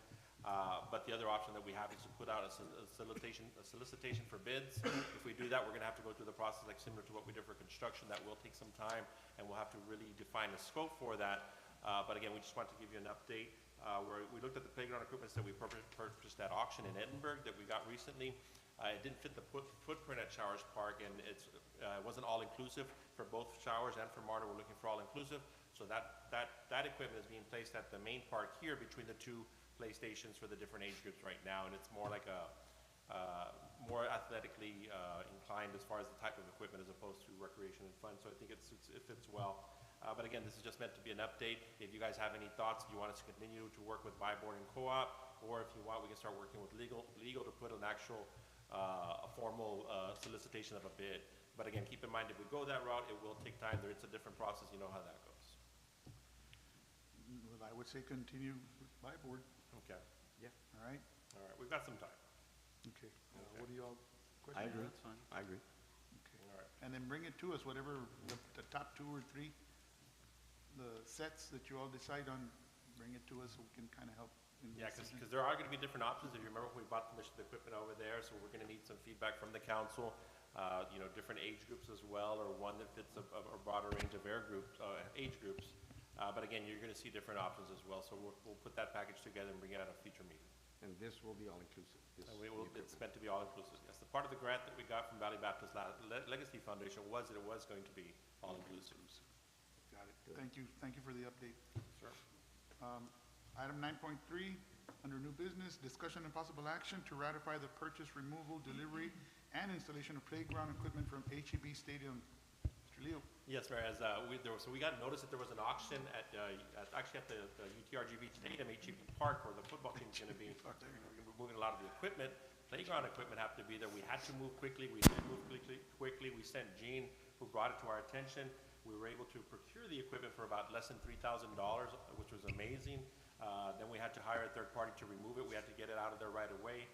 But the other option that we have is to put out a solicitation for bids. If we do that, we're going to have to go through the process like similar to what we did for construction. That will take some time, and we'll have to really define a scope for that. But again, we just want to give you an update. Where we looked at the playground equipment that we purchased at auction in Edinburgh that we got recently. It didn't fit the footprint at Showers Park, and it wasn't all-inclusive for both Showers and for Marta. We're looking for all-inclusive. So that equipment is being placed at the main park here between the two PlayStations for the different age groups right now, and it's more like a more athletically inclined as far as the type of equipment as opposed to recreation and fun. So I think it fits well. But again, this is just meant to be an update. If you guys have any thoughts, if you want us to continue to work with buy board and co-op, or if you want, we can start working with legal to put an actual a formal solicitation of a bid. But again, keep in mind, if we go that route, it will take time. It's a different process. You know how that goes. Well, I would say continue with buy board, Okay. all right? All right. We've got some time. Okay. What do you all? I agree. That's fine. I agree. Okay. All right. And then bring it to us, whatever the top 2 or 3, the sets that you all decide on, bring it to us so we can kind of help. In the Yeah, decision. because there are going to be different options. If you remember, we bought the equipment over there, so we're going to need some feedback from the council. Different age groups as well, or one that fits a broader range of age groups. But again, you're going to see different options as well. So we'll put that package together and bring it at a future meeting. And this will be all-inclusive. It's meant to be all-inclusive. Yes, the part of the grant that we got from Valley Baptist Legacy Foundation was that it was going to be all-inclusive. Got it. Thank you for the update. Sure. Item 9.3, under new business, discussion and possible action to ratify the purchase, removal, delivery, and installation of playground equipment from HEB Stadium. Mr. Leo. Yes, Mayor, so we got notice that there was an auction at the UTRGV Stadium, HEB Park, where the football team's going to be moving a lot of the equipment. Playground equipment happened to be there. We had to move quickly. We did move quickly. We sent Gene, who brought it to our attention. We were able to procure the equipment for about less than $3,000, which was amazing. Then we had to hire a third party to remove it. We had to get it out of there right away.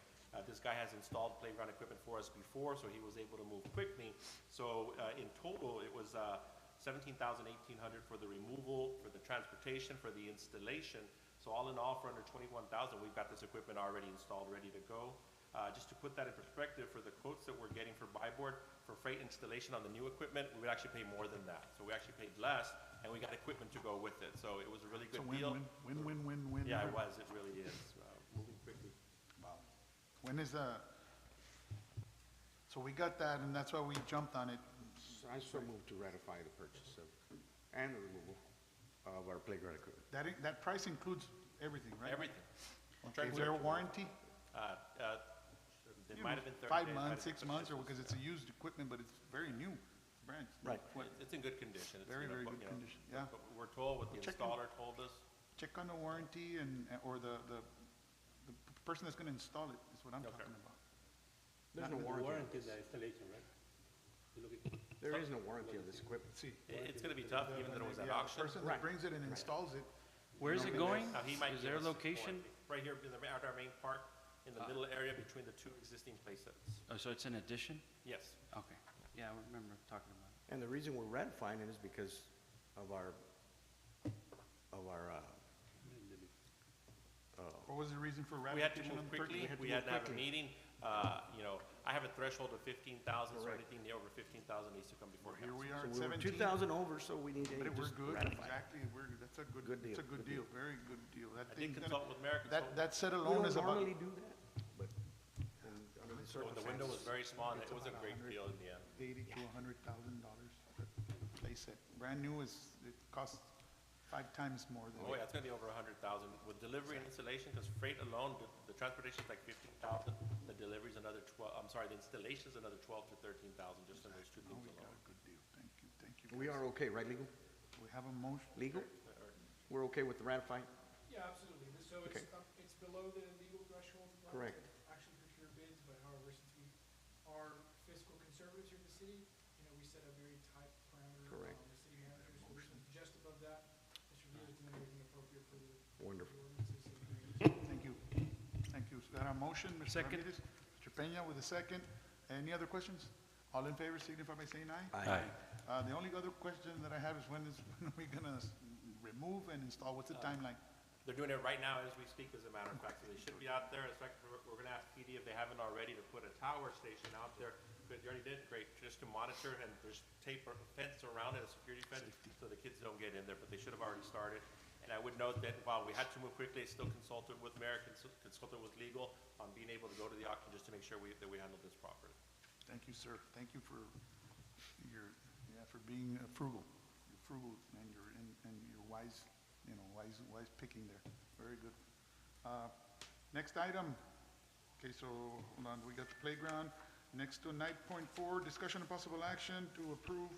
This guy has installed playground equipment for us before, so he was able to move quickly. So in total, it was $17,000, $1,800 for the removal, for the transportation, for the installation. So all in all, for under $21,000, we've got this equipment already installed, ready to go. Just to put that in perspective, for the quotes that we're getting for buy board, for freight installation on the new equipment, we would actually pay more than that. So we actually paid less, and we got equipment to go with it. So it was a really good deal. Win-win. Yeah, it was. It really is. Moving quickly. Wow. When is so we got that, and that's why we jumped on it. So I so move to ratify the purchase and the removal of our playground equipment. That price includes everything, right? Everything. Okay. Is there a warranty? It might have been 30 5 days, months, might 6 have been months, or 6 because it's a used equipment, but it's very new, brand. Right. It's in good condition. It's, Very, very but, good condition, but- yeah. But we're told, what the Check installer told us, Check on the warranty or the person that's gonna install it is what I'm Okay. talking about. There's no warranty. is the installation, right? There is no warranty on this equipment. See. it's going to be tough, even though it was at Yeah, the auction. person that brings it and installs it, Where's it going? Now, he might Is give there a us location? warranty. Right here at our main park, in the middle area between the two existing play sets. Oh, so it's an addition? Yes. Okay. Yeah, I remember talking about it. And the reason we're ratifying it is because of our what was the reason for We had to ratification move on the quickly. purchase? We had to have a meeting. I have a threshold of 15,000, so anything over 15,000 needs to come before Here council. we are So at we were 17. 2,000 over, so we need to But we're just good, ratify. exactly, that's a good, Good deal, it's a good good deal, very good deal. That I did thing's consult gonna, with Mayor. that set We alone don't is about. normally do that, but under the So the window was circumstances. very small, and it It's was a about great 100. deal in the end. $80,000 to $100,000 play set. Brand new it costs 5 times more than. Oh, yeah, it's gonna be over 100,000 with delivery and installation, because freight alone, the transportation is like 15,000. The delivery's another 12, I'm sorry, the installation's another 12 to 13,000, just on those two Oh, things we got alone. a good deal, thank you. We are okay, right, legal? We have a motion. Legal? We're okay with the ratifying? Yeah, absolutely. So Okay. it's below the legal threshold, right? Correct. To actually procure bids, but however, since we are fiscal conservatives here at the city, we set a very tight parameter. Correct. The city manager, so we're just above that. Mr. Leo is doing everything appropriate for the. Wonderful. for the ordinances, so we- Thank you. Thank you. So got a motion, Mr. Second. Ramirez? Mr. Peña with a second. Any other questions? All in favor signify by saying aye. Aye. The only other question that I have is when are we gonna move and install? What's the timeline? They're doing it right now as we speak, as a matter of fact, so they should be out there. In fact, we're gonna ask PD if they haven't already to put a tower station out there. But you already did, great, just to monitor, and there's tape or fence around it, a security fence, so the kids don't get in there, but they should have already started. And I would note that while we had to move quickly, I still consulted with mayor, consulted with legal on being able to go to the auction just to make sure that we handled this properly. Thank you, sir. Thank you for for being frugal. You're frugal and you're wise, wise picking there. Very good. Next item. Okay, so hold on, we got the playground. Next to 9.4, discussion and possible action to approve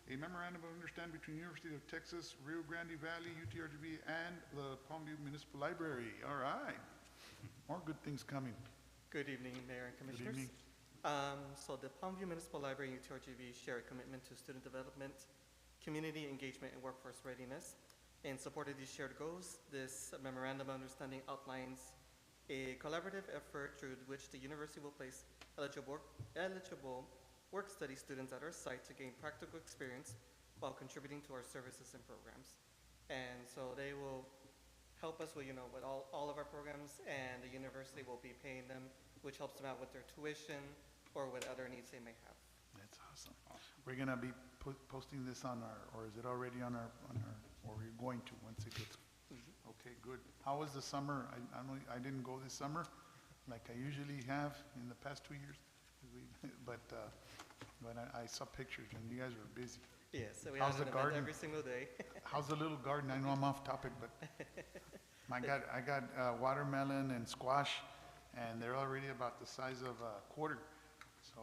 a memorandum of understanding between University of Texas, Rio Grande Valley, UTRGV, and the Palmview Municipal Library. All right. More good things coming. Good evening, Mayor and Commissioners. Good evening. So the Palmview Municipal Library and UTRGV share a commitment to student development, community engagement, and workforce readiness. In support of these shared goals, this memorandum of understanding outlines a collaborative effort through which the university will place eligible work-study students at our site to gain practical experience while contributing to our services and programs. And so they will help us with, with all of our programs, and the university will be paying them, which helps them out with their tuition or with other needs they may have. That's awesome. We're gonna be posting this on our, or is it already on our, or we're going to once it gets. Okay, good. How was the summer? I didn't go this summer, like I usually have in the past 2 years. But I saw pictures and you guys were busy. Yes, so we How's have the an event garden? every single day. How's the little garden? I know I'm off topic, but I got watermelon and squash, and they're already about the size of a quarter. So.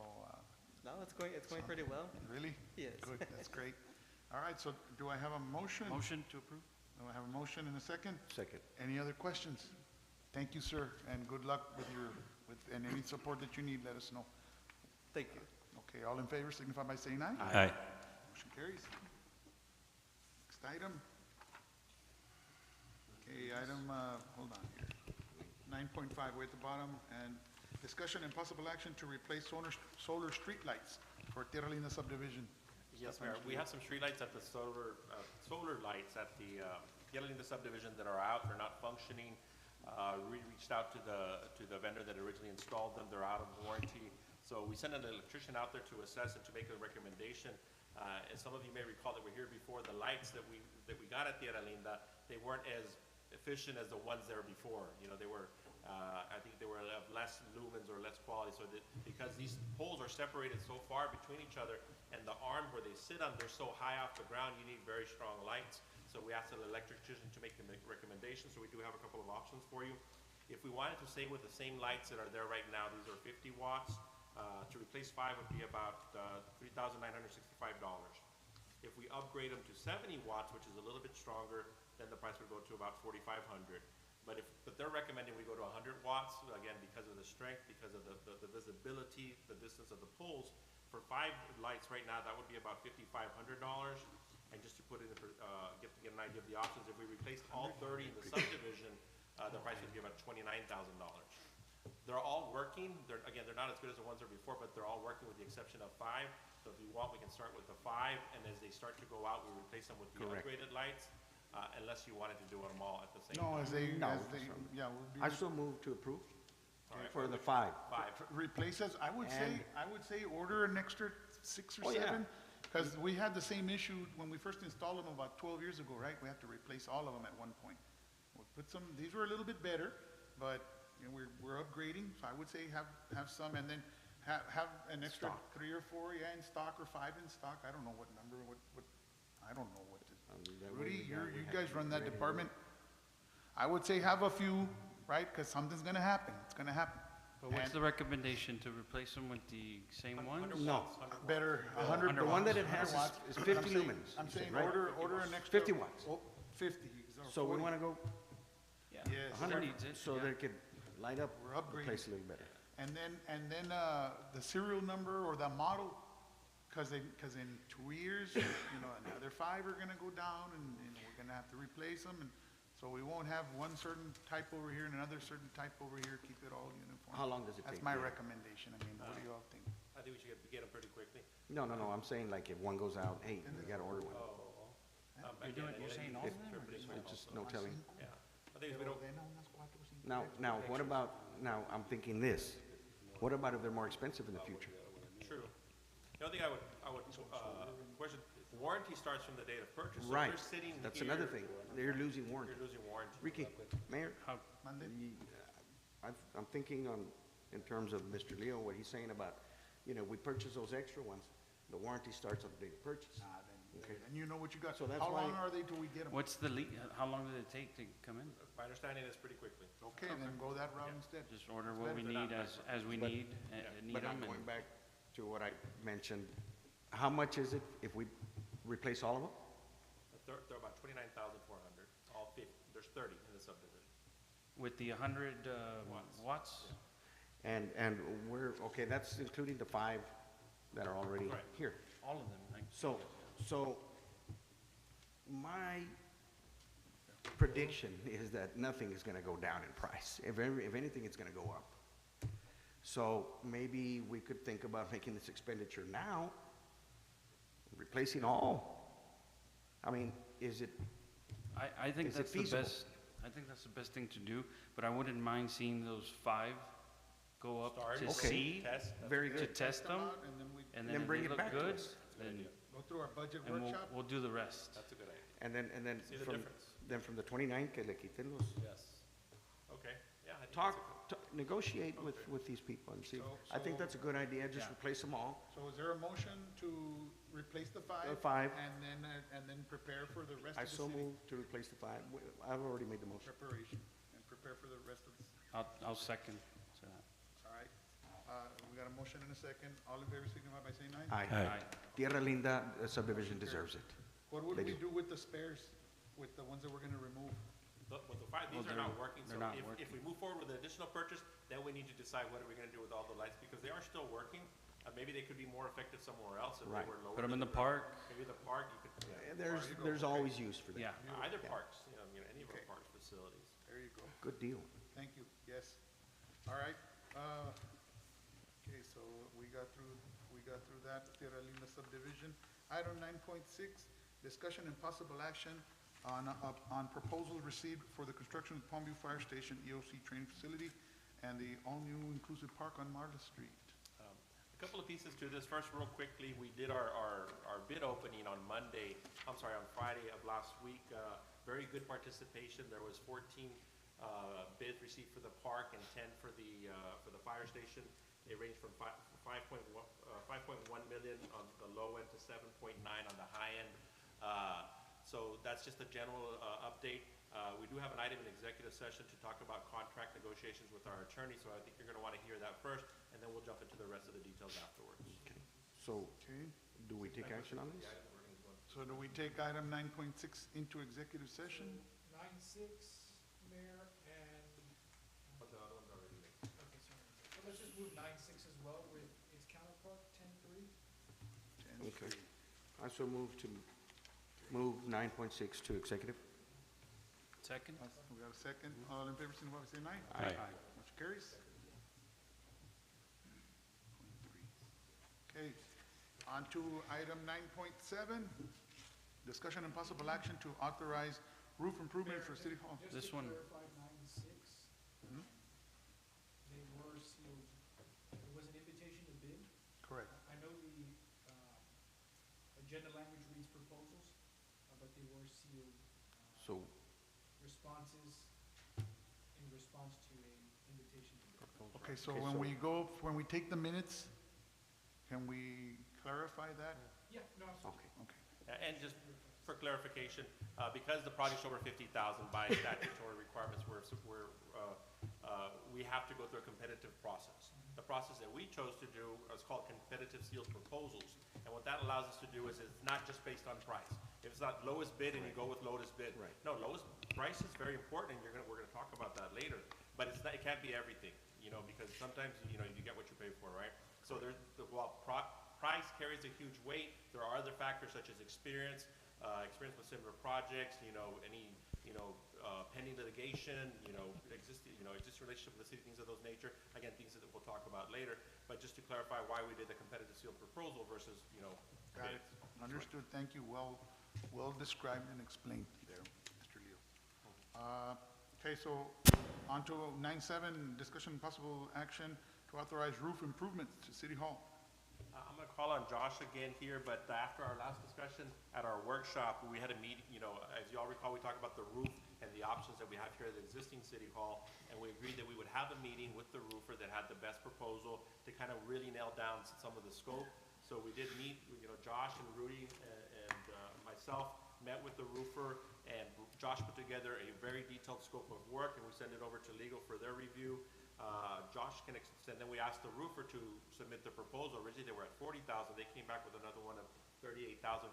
No, it's going pretty well. Really? Yes. Good, that's great. All right, so do I have a motion? Motion to approve? Do I have a motion and a second? Second. Any other questions? Thank you, sir, and good luck with and any support that you need, let us know. Thank you. Okay, all in favor signify by saying aye. Aye. Motion carries. Next item. Okay, hold on here. 9.5, we're at the bottom, and discussion and possible action to replace solar streetlights for Tierra Linda subdivision. Yes, Mayor. We have some streetlights at the solar lights at the Tierra Linda subdivision that are out. They're not functioning. We reached out to the vendor that originally installed them. They're out of warranty. So we sent an electrician out there to assess and to make a recommendation. And some of you may recall that were here before. The lights that we got at Tierra Linda, they weren't as efficient as the ones there before. They were. I think they were of less lumens or less quality, so that because these poles are separated so far between each other, and the arms where they sit on, they're so high off the ground, you need very strong lights. So we asked an electrician to make the recommendation, so we do have a couple of options for you. If we wanted to stay with the same lights that are there right now, these are 50 watts. To replace 5 would be about $3,965. If we upgrade them to 70 watts, which is a little bit stronger, then the price would go to about $4,500. But they're recommending we go to 100 watts, again, because of the strength, because of the visibility, the distance of the poles. For 5 lights right now, that would be about $5,500. And just to put it in, get an idea of the options, if we replaced all 30 in the subdivision, the price would be about $29,000. They're all working. They're not as good as the ones that were before, but they're all working with the exception of 5. So if you want, we can start with the 5, and as they start to go out, we replace them with the upgraded lights. Unless you wanted to do them all at the same time. Yeah, I still move to approve All right, for the which- 5. replaces, I would say order an extra 6 or Oh, yeah. 7. Because we had the same issue when we first installed them about 12 years ago, right? We had to replace all of them at one point. We put some, these were a little bit better, but we're upgrading, so I would say have some, and then have an extra Stock. 3 or 4, in stock, or 5 in stock. I don't know what number, I don't know what to. Rudy, you guys run that department. I would say have a few, right? Because something's gonna happen. It's gonna happen. But what's And the recommendation, to replace them with the same ones? No. better, 100. The one that it 100 has watts. is 50 I'm saying- lumens. I'm you said, saying right? order an extra. 50 watts. 50. So we want to go Yeah. Yes. 100, needs it, so yeah. they could light up We're the upgrading. place a little better. And then the serial number or the model, because in 2 years, another 5 are gonna go down, and we're gonna have to replace them, and so we won't have one certain type over here and another certain type over here. Keep it all uniform. How long does it take? That's my Yeah. recommendation. I mean, what do you all think? I think we should get them pretty quickly. No, I'm saying like if one goes out, hey, we got to order one. You're saying all of them, or Just no telling. Yeah. I think we don't, Now, what about, now, I'm thinking this. What about if they're more expensive in the future? true. The only thing I would question, warranty starts from the date of purchase. So if Right, they're sitting that's here, another thing. They're losing warranty. You're losing warranty. Ricky, Mayor, Monday? I'm thinking on, in terms of Mr. Leo, what he's saying about, we purchase those extra ones, the warranty starts on the date of purchase. Okay. And you know what you got. So that's How long why- are they till we get them? What's the lead, how long did it take to come in? My understanding is pretty quickly. Okay, then go that route instead. Just order what we need as we But- need, need But them. I'm and- going back to what I mentioned. How much is it if we replace all of them? They're about 29,400, all 50, there's 30 in the subdivision. With the 100 watts? And we're, okay, that's including the 5 that are already Right. here. All of them, like, So my prediction is that nothing is gonna go down in price. If anything, it's gonna go up. So maybe we could think about making this expenditure now, replacing all. I mean, is it, I think Is it that's the feasible? best, I think that's the best thing to do, but I wouldn't mind seeing those 5 go up Start. to Okay. see, Test, very to good? test them, out, and then we and Then then if bring they it look back to good, us. then, go through our budget and workshop. we'll do the rest. that's a good idea. And then See the from, difference. then from the 29, que le quiten los, Yes. Okay, yeah. I think talk, that's a negotiate with these people and see. I think that's a good idea, just Yeah. replace them all. So is there a motion to replace the 5? The 5. And then prepare for the rest I of the so city? move to replace the 5. I've already made the motion. Preparation, and prepare for the rest of the, I'll second that. all right? We got a motion and a second. All in favor signify by saying aye. Aye. Tierra Linda subdivision deserves it. What would They we do. do with the spares, with the ones that we're gonna remove? With the 5, these Well, are not working, so they're not if working. we move forward with an additional purchase, then we need to decide what are we gonna do with all the lights, because they are still working. Maybe they could be more effective somewhere else if they Right. were lower. Put them in the than- park, Maybe the park, you could, There's always use for that. yeah. either Yeah. parks, any of our Okay. parks facilities. There you go. Good deal. Thank you, yes. All right, okay, so we got through that, Tierra Linda subdivision. Item 9.6, discussion and possible action on proposals received for the construction of Palmview Fire Station EOC training facility and the all-new inclusive park on Marla Street. A couple of pieces to this. First, real quickly, we did our bid opening on Friday of last week. Very good participation. There was 14 bids received for the park and 10 for the fire station. They ranged from 5.1 million on the low end to 7.9 on the high end. So that's just a general update. We do have an item in executive session to talk about contract negotiations with our attorney, so I think you're going to want to hear that first, and then we'll jump into the rest of the details afterwards. So, Okay, do we take action on this? so do we take item 9.6 into executive session? 9.6, Mayor, and, But the other one's already there. okay, sorry. So let's just move 9.6 as well with its counterpart, 10.3. Okay. I so move to move 9.6 to executive. Second? We got a second. All in favor, signify by saying aye. Aye. Motion carries. Okay, on to item 9.7, discussion and possible action to authorize roof improvement for City Hall. Just This to one- clarify 9.6, Mhm. they were sealed. There was an invitation to bid. Correct. I know the agenda language reads proposals, but they were sealed So, responses in response to a invitation to bid. Okay, so Okay, when we take the minutes, can we clarify that? Yeah, no, absolutely. okay. Okay. And just for clarification, because the project's over 50,000 by statutory requirements, we have to go through a competitive process. The process that we chose to do is called competitive sealed proposals. And what that allows us to do is it's not just based on price. If it's not lowest bid and you go with lowest bid. Right. No, lowest price is very important, and we're gonna talk about that later. But it can't be everything, because sometimes, you get what you pay for, right? So while price carries a huge weight, there are other factors such as experience with similar projects, any, pending litigation, existing relationship with the city, things of those nature. Again, things that we'll talk about later, but just to clarify why we did the competitive sealed proposal versus, Got it. bids. Understood, thank you. Well Well described and explained there, Mr. Leo. Okay, so on to 9.7, discussion and possible action to authorize roof improvements to City Hall. I'm going to call on Josh again here, but after our last discussion at our workshop, we had a meeting, as you all recall, we talked about the roof and the options that we have here at the existing City Hall, and we agreed that we would have a meeting with the roofer that had the best proposal to kind of really nail down some of the scope. So we did meet, Josh and Rudy and myself met with the roofer, and Josh put together a very detailed scope of work, and we sent it over to legal for their review. Josh can extend, then we asked the roofer to submit the proposal. Originally, they were at 40,000. They came back with another one of 38,500,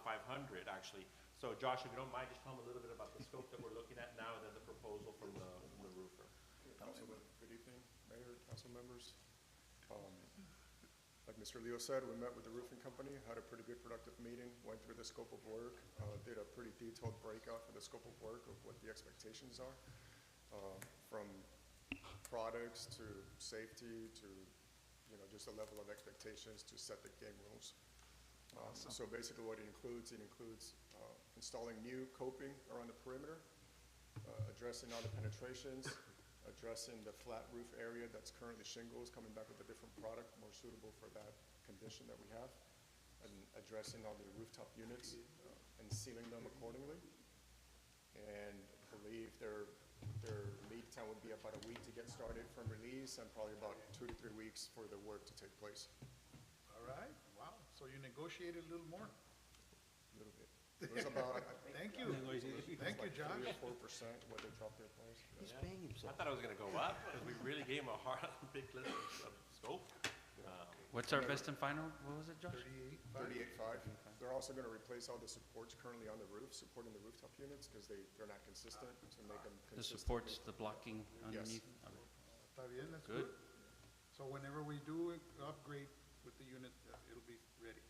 actually. So Josh, if you don't mind, just tell them a little bit about the scope that we're looking at now, and then the proposal from the roofer. Good evening, Mayor, council members. Like Mr. Leo said, we met with the roofing company, had a pretty good productive meeting, went through the scope of work, did a pretty detailed breakout for the scope of work of what the expectations are, from products to safety to, just a level of expectations to set the game rules. So basically what it includes installing new coping around the perimeter, addressing all the penetrations, addressing the flat roof area that's currently shingles, coming back with a different product more suitable for that condition that we have, and addressing all the rooftop units and sealing them accordingly. And I believe their lead time would be about a week to get started from release, and probably about 2 to 3 weeks for the work to take place. All right, wow, so you negotiated a little more? A little bit. It was about, Thank you, thank you, Josh. 3 or 4% what they dropped their price. He's paying I himself. thought it was going to go up, because we really gave him a big list of scope. What's our best and final? What was it, Josh? 38.5. 38.5. They're also going to replace all the supports currently on the roof, supporting the rooftop units, because they're not consistent, to make them The consistent. supports, the blocking underneath? Okay. Está bien, that's Good. good. So whenever we do upgrade with the unit, it'll be ready,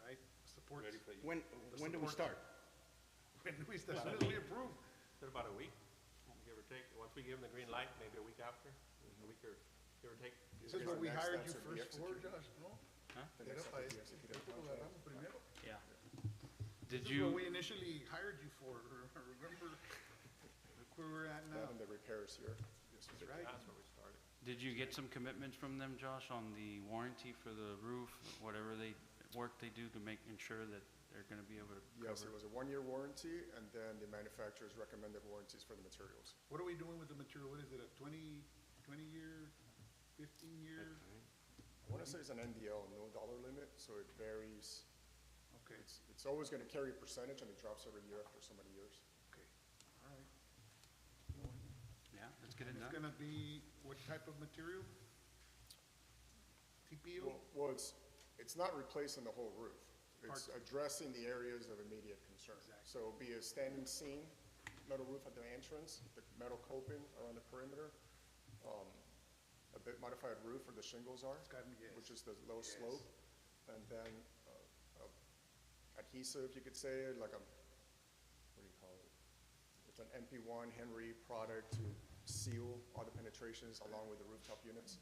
right? Supports. Ready for you. When do we start? When do we start? As soon as we approve. It's about a week, give or take. Once we give them the green light, maybe a week after, a week or give or take. This is what we Next hired you steps would be first for, executed. Josh, ¿no? Huh? The next step would be executed contract. Primero. Yeah. This Did is what you, we initially hired you for, remember? Look where we're at now. And the repairs here. Yes, we That's did. right. That's where we started. did you get some commitments from them, Josh, on the warranty for the roof, whatever work they do to ensure that they're gonna be able to Yes, it cover? was a 1-year warranty, and then the manufacturer's recommended warranties for the materials. What are we doing with the material? What is it, a 20-year, 15-year? I want to say it's an NDL, no dollar limit, so it varies. Okay, It's always going to carry a percentage, and it drops every year after so many years. okay, all right. Yeah, let's get it And it's done. gonna be what type of material? TPO? Well, it's not replacing the whole roof. It's addressing the areas of immediate concern. Exactly. So it'll be a standing seam, metal roof at the entrance, the metal coping around the perimeter, a bit modified roof where the shingles are, It's gotta be, yes. which is the low Yes. slope, and then adhesive, you could say, like what do you call it? It's an MP1 Henry product to seal all the penetrations along with the rooftop units.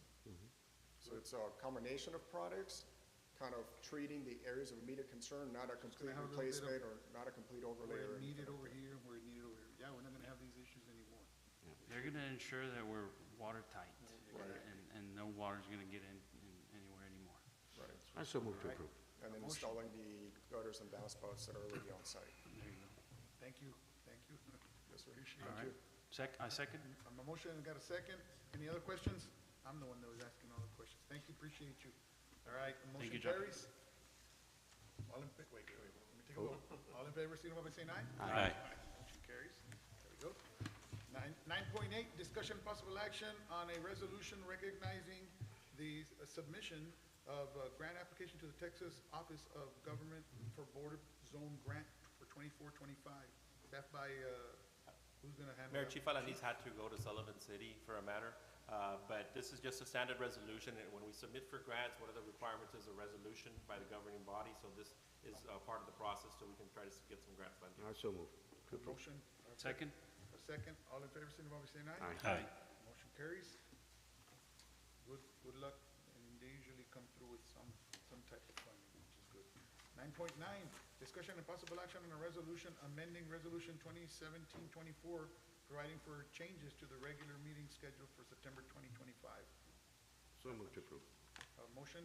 So it's a combination of products, kind of treating the areas of immediate concern, not a complete have a little bit of- replacement or not a complete overlay. Where or it needed anything over like that. here, where it needed over here. Yeah, we're not gonna have these issues anymore. They're gonna ensure that we're watertight, Right. and no water's gonna get in anywhere anymore. Right. I so move to approve. And then Motion. installing the gutters and downspouts that are already on site. There you go. Thank you, thank you. Yes, sir. Appreciate All it. right. I second. I'm a motion and got a second. Any other questions? I'm the one that was asking all the questions. Thank you, appreciate you. All right, the Thank motion you, John. carries. All in, wait, let me take a vote. All in favor, signify by saying aye. Aye. Motion carries. There we go. 9.8, discussion possible action on a resolution recognizing the submission of a grant application to the Texas Office of Government for Border Zone Grant for 24-25. Staff by, who's gonna handle Mayor that? Chief Alanis had to go to Sullivan City for a matter, but this is just a standard resolution, and when we submit for grants, one of the requirements is a resolution by the governing body, so this is part of the process, so we can try to get some grant funding. I so move. Motion. Second? A second. All in favor, signify by saying aye. Aye. Aye. Motion carries. Good luck, and they usually come through with some type of funding, which is good. 9.9, discussion and possible action on a resolution amending Resolution 2017-24, providing for changes to the regular meeting schedule for September 2025. So moved to approve. Motion?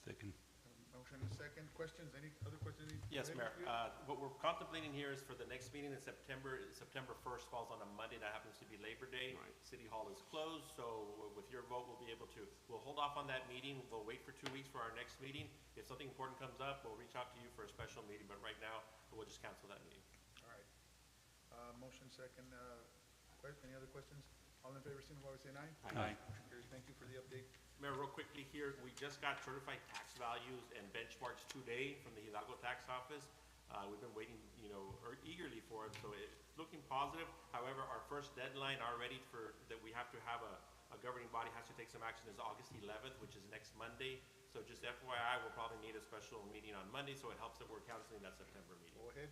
Second. Motion and second. Questions? Any other questions? Yes, Go Mayor. ahead, Mr. What we're contemplating here is for the next meeting in September. September 1st falls on a Monday. That happens to be Labor Day. Right. City Hall is closed, so with your vote, we'll be able to, we'll hold off on that meeting. We'll wait for 2 weeks for our next meeting. If something important comes up, we'll reach out to you for a special meeting, but right now, we'll just cancel that meeting. All right. Motion second. Any other questions? All in favor, signify by saying aye. Aye. Motion carries. Thank you for the update. Mayor, real quickly here, we just got certified tax values and benchmarks today from the Hidalgo Tax Office. We've been waiting, eagerly for it, so it's looking positive. However, our first deadline already that we have to have a governing body has to take some action is August 11th, which is next Monday. So just FYI, we'll probably need a special meeting on Monday, so it helps that we're canceling that September meeting. Go ahead.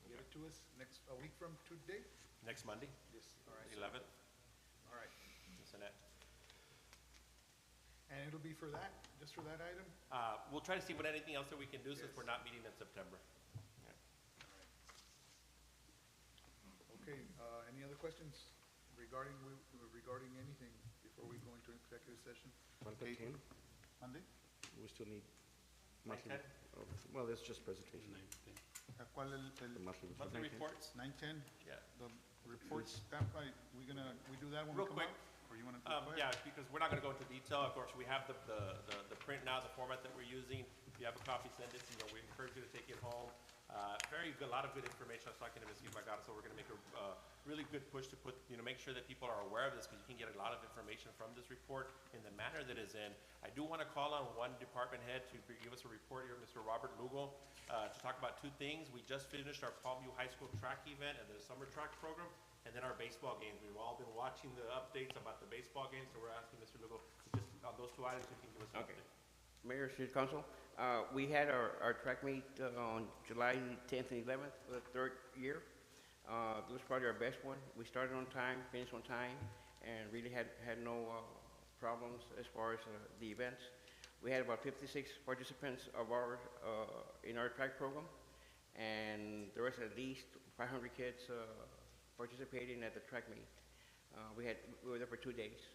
Get it to us a week from today? Next Monday, Yes. All right. 11th, All right. Ms. Annette. And it'll be for that, just for that item? We'll try to see what anything else that we can do since Yes. we're not meeting in September. Okay, any other questions regarding anything before we go into executive session? 1:15, Monday? we still need monthly, 9:10? well, it's just presentation. ¿Cuál The monthly Monthly report. reports? 9:10? Yeah. The reports, we do that when we Real come quick. out? Or you wanna? Yeah, because we're not gonna go into detail. Of course, we have the print now, the format that we're using. If you have a copy, send it. We encourage you to take it home. Very good, a lot of good information. I was talking to Ms. Magara, so we're gonna make a really good push to put, make sure that people are aware of this, because you can get a lot of information from this report in the manner that is in. I do wanna call on one department head to give us a report here, Mr. Robert Lugo, to talk about two things. We just finished our Palmview High School track event and the summer track program, and then our baseball games. We've all been watching the updates about the baseball games, so we're asking Mr. Lugo, to just on those two items, you can give us an Okay. update. Mayor, City Council, we had our track meet on July 10th and 11th for the third year. It was probably our best one. We started on time, finished on time, and really had no problems as far as the events. We had about 56 participants in our track program, and there was at least 500 kids participating at the track meet. We were there for 2 days.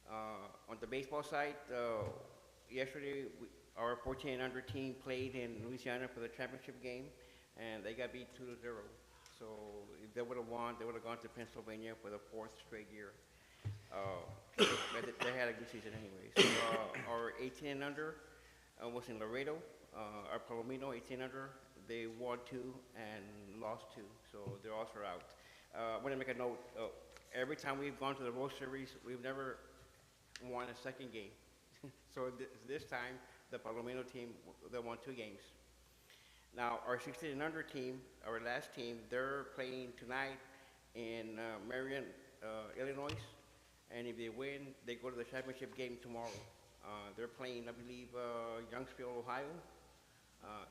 On the baseball side, yesterday, our 14 and under team played in Louisiana for the championship game, and they got beat 2-0. So if they would have won, they would have gone to Pennsylvania for the 4th straight year. But they had a good season anyway. So our 18 and under was in Laredo. Our Palomino 18 under, they won 2 and lost 2, so they're also out. I want to make a note. Every time we've gone to the World Series, we've never won a second game. So this time, the Palomino team, they won 2 games. Now, our 16 and under team, our last team, they're playing tonight in Marion, Illinois. And if they win, they go to the championship game tomorrow. They're playing, I believe, Youngsville, Ohio,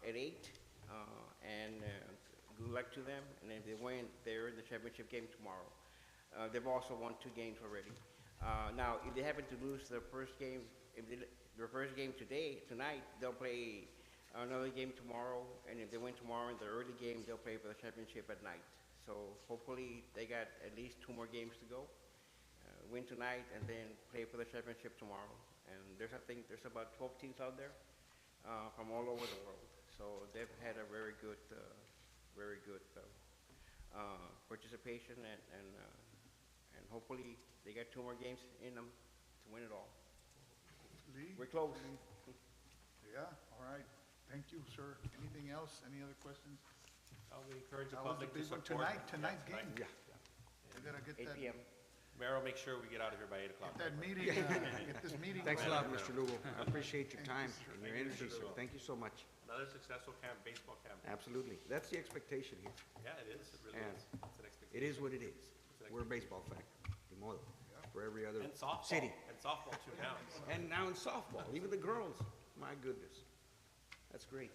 at 8. And good luck to them. And if they win, they're in the championship game tomorrow. They've also won 2 games already. Now, if they happen to lose their first game, their first game tonight, they'll play another game tomorrow, and if they win tomorrow in the early game, they'll play for the championship at night. So hopefully, they got at least 2 more games to go. Win tonight, and then play for the championship tomorrow. And I think there's about 12 teams out there from all over the world. So they've had a very good participation, and hopefully, they got 2 more games in them to win it all. Lee? We're close. Yeah, all right. Thank you, sir. Anything else? Any other questions? We encourage the That was the public to big one. support. Tonight's Yeah, game. tonight. We gotta get 8 that, p.m. Mayor will make sure we get out of here by 8 o'clock. get that meeting, get this meeting. Thanks a lot, going. Mr. Lugo. I appreciate your time Thank you, and your Thank you, energy, Mr. sir. Lugo. Thank you so much. Another successful baseball camp. Absolutely. That's the expectation here. Yeah, it is, it really And is. It's an expectation. It is what it is. It's an We're a baseball fan. Ni modo. For every other And softball. city. And softball too now. And now in softball, even the girls. My goodness. That's great.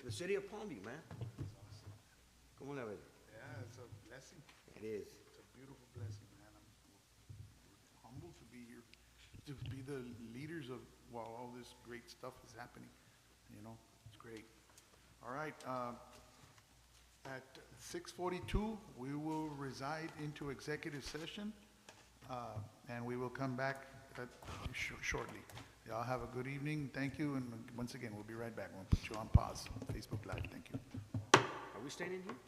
The city of Palmview, man. ¿Cómo la ves? Yeah, it's a blessing. It is. It's a beautiful blessing, man. We're humbled to be here, to be the leaders of while all this great stuff is happening. It's great. All right, at 6:42, we will reside into executive session, and we will come back shortly. Y'all have a good evening. Thank you, and once again, we'll be right back. We'll put you on pause, Facebook Live. Thank you. Are we staying in here?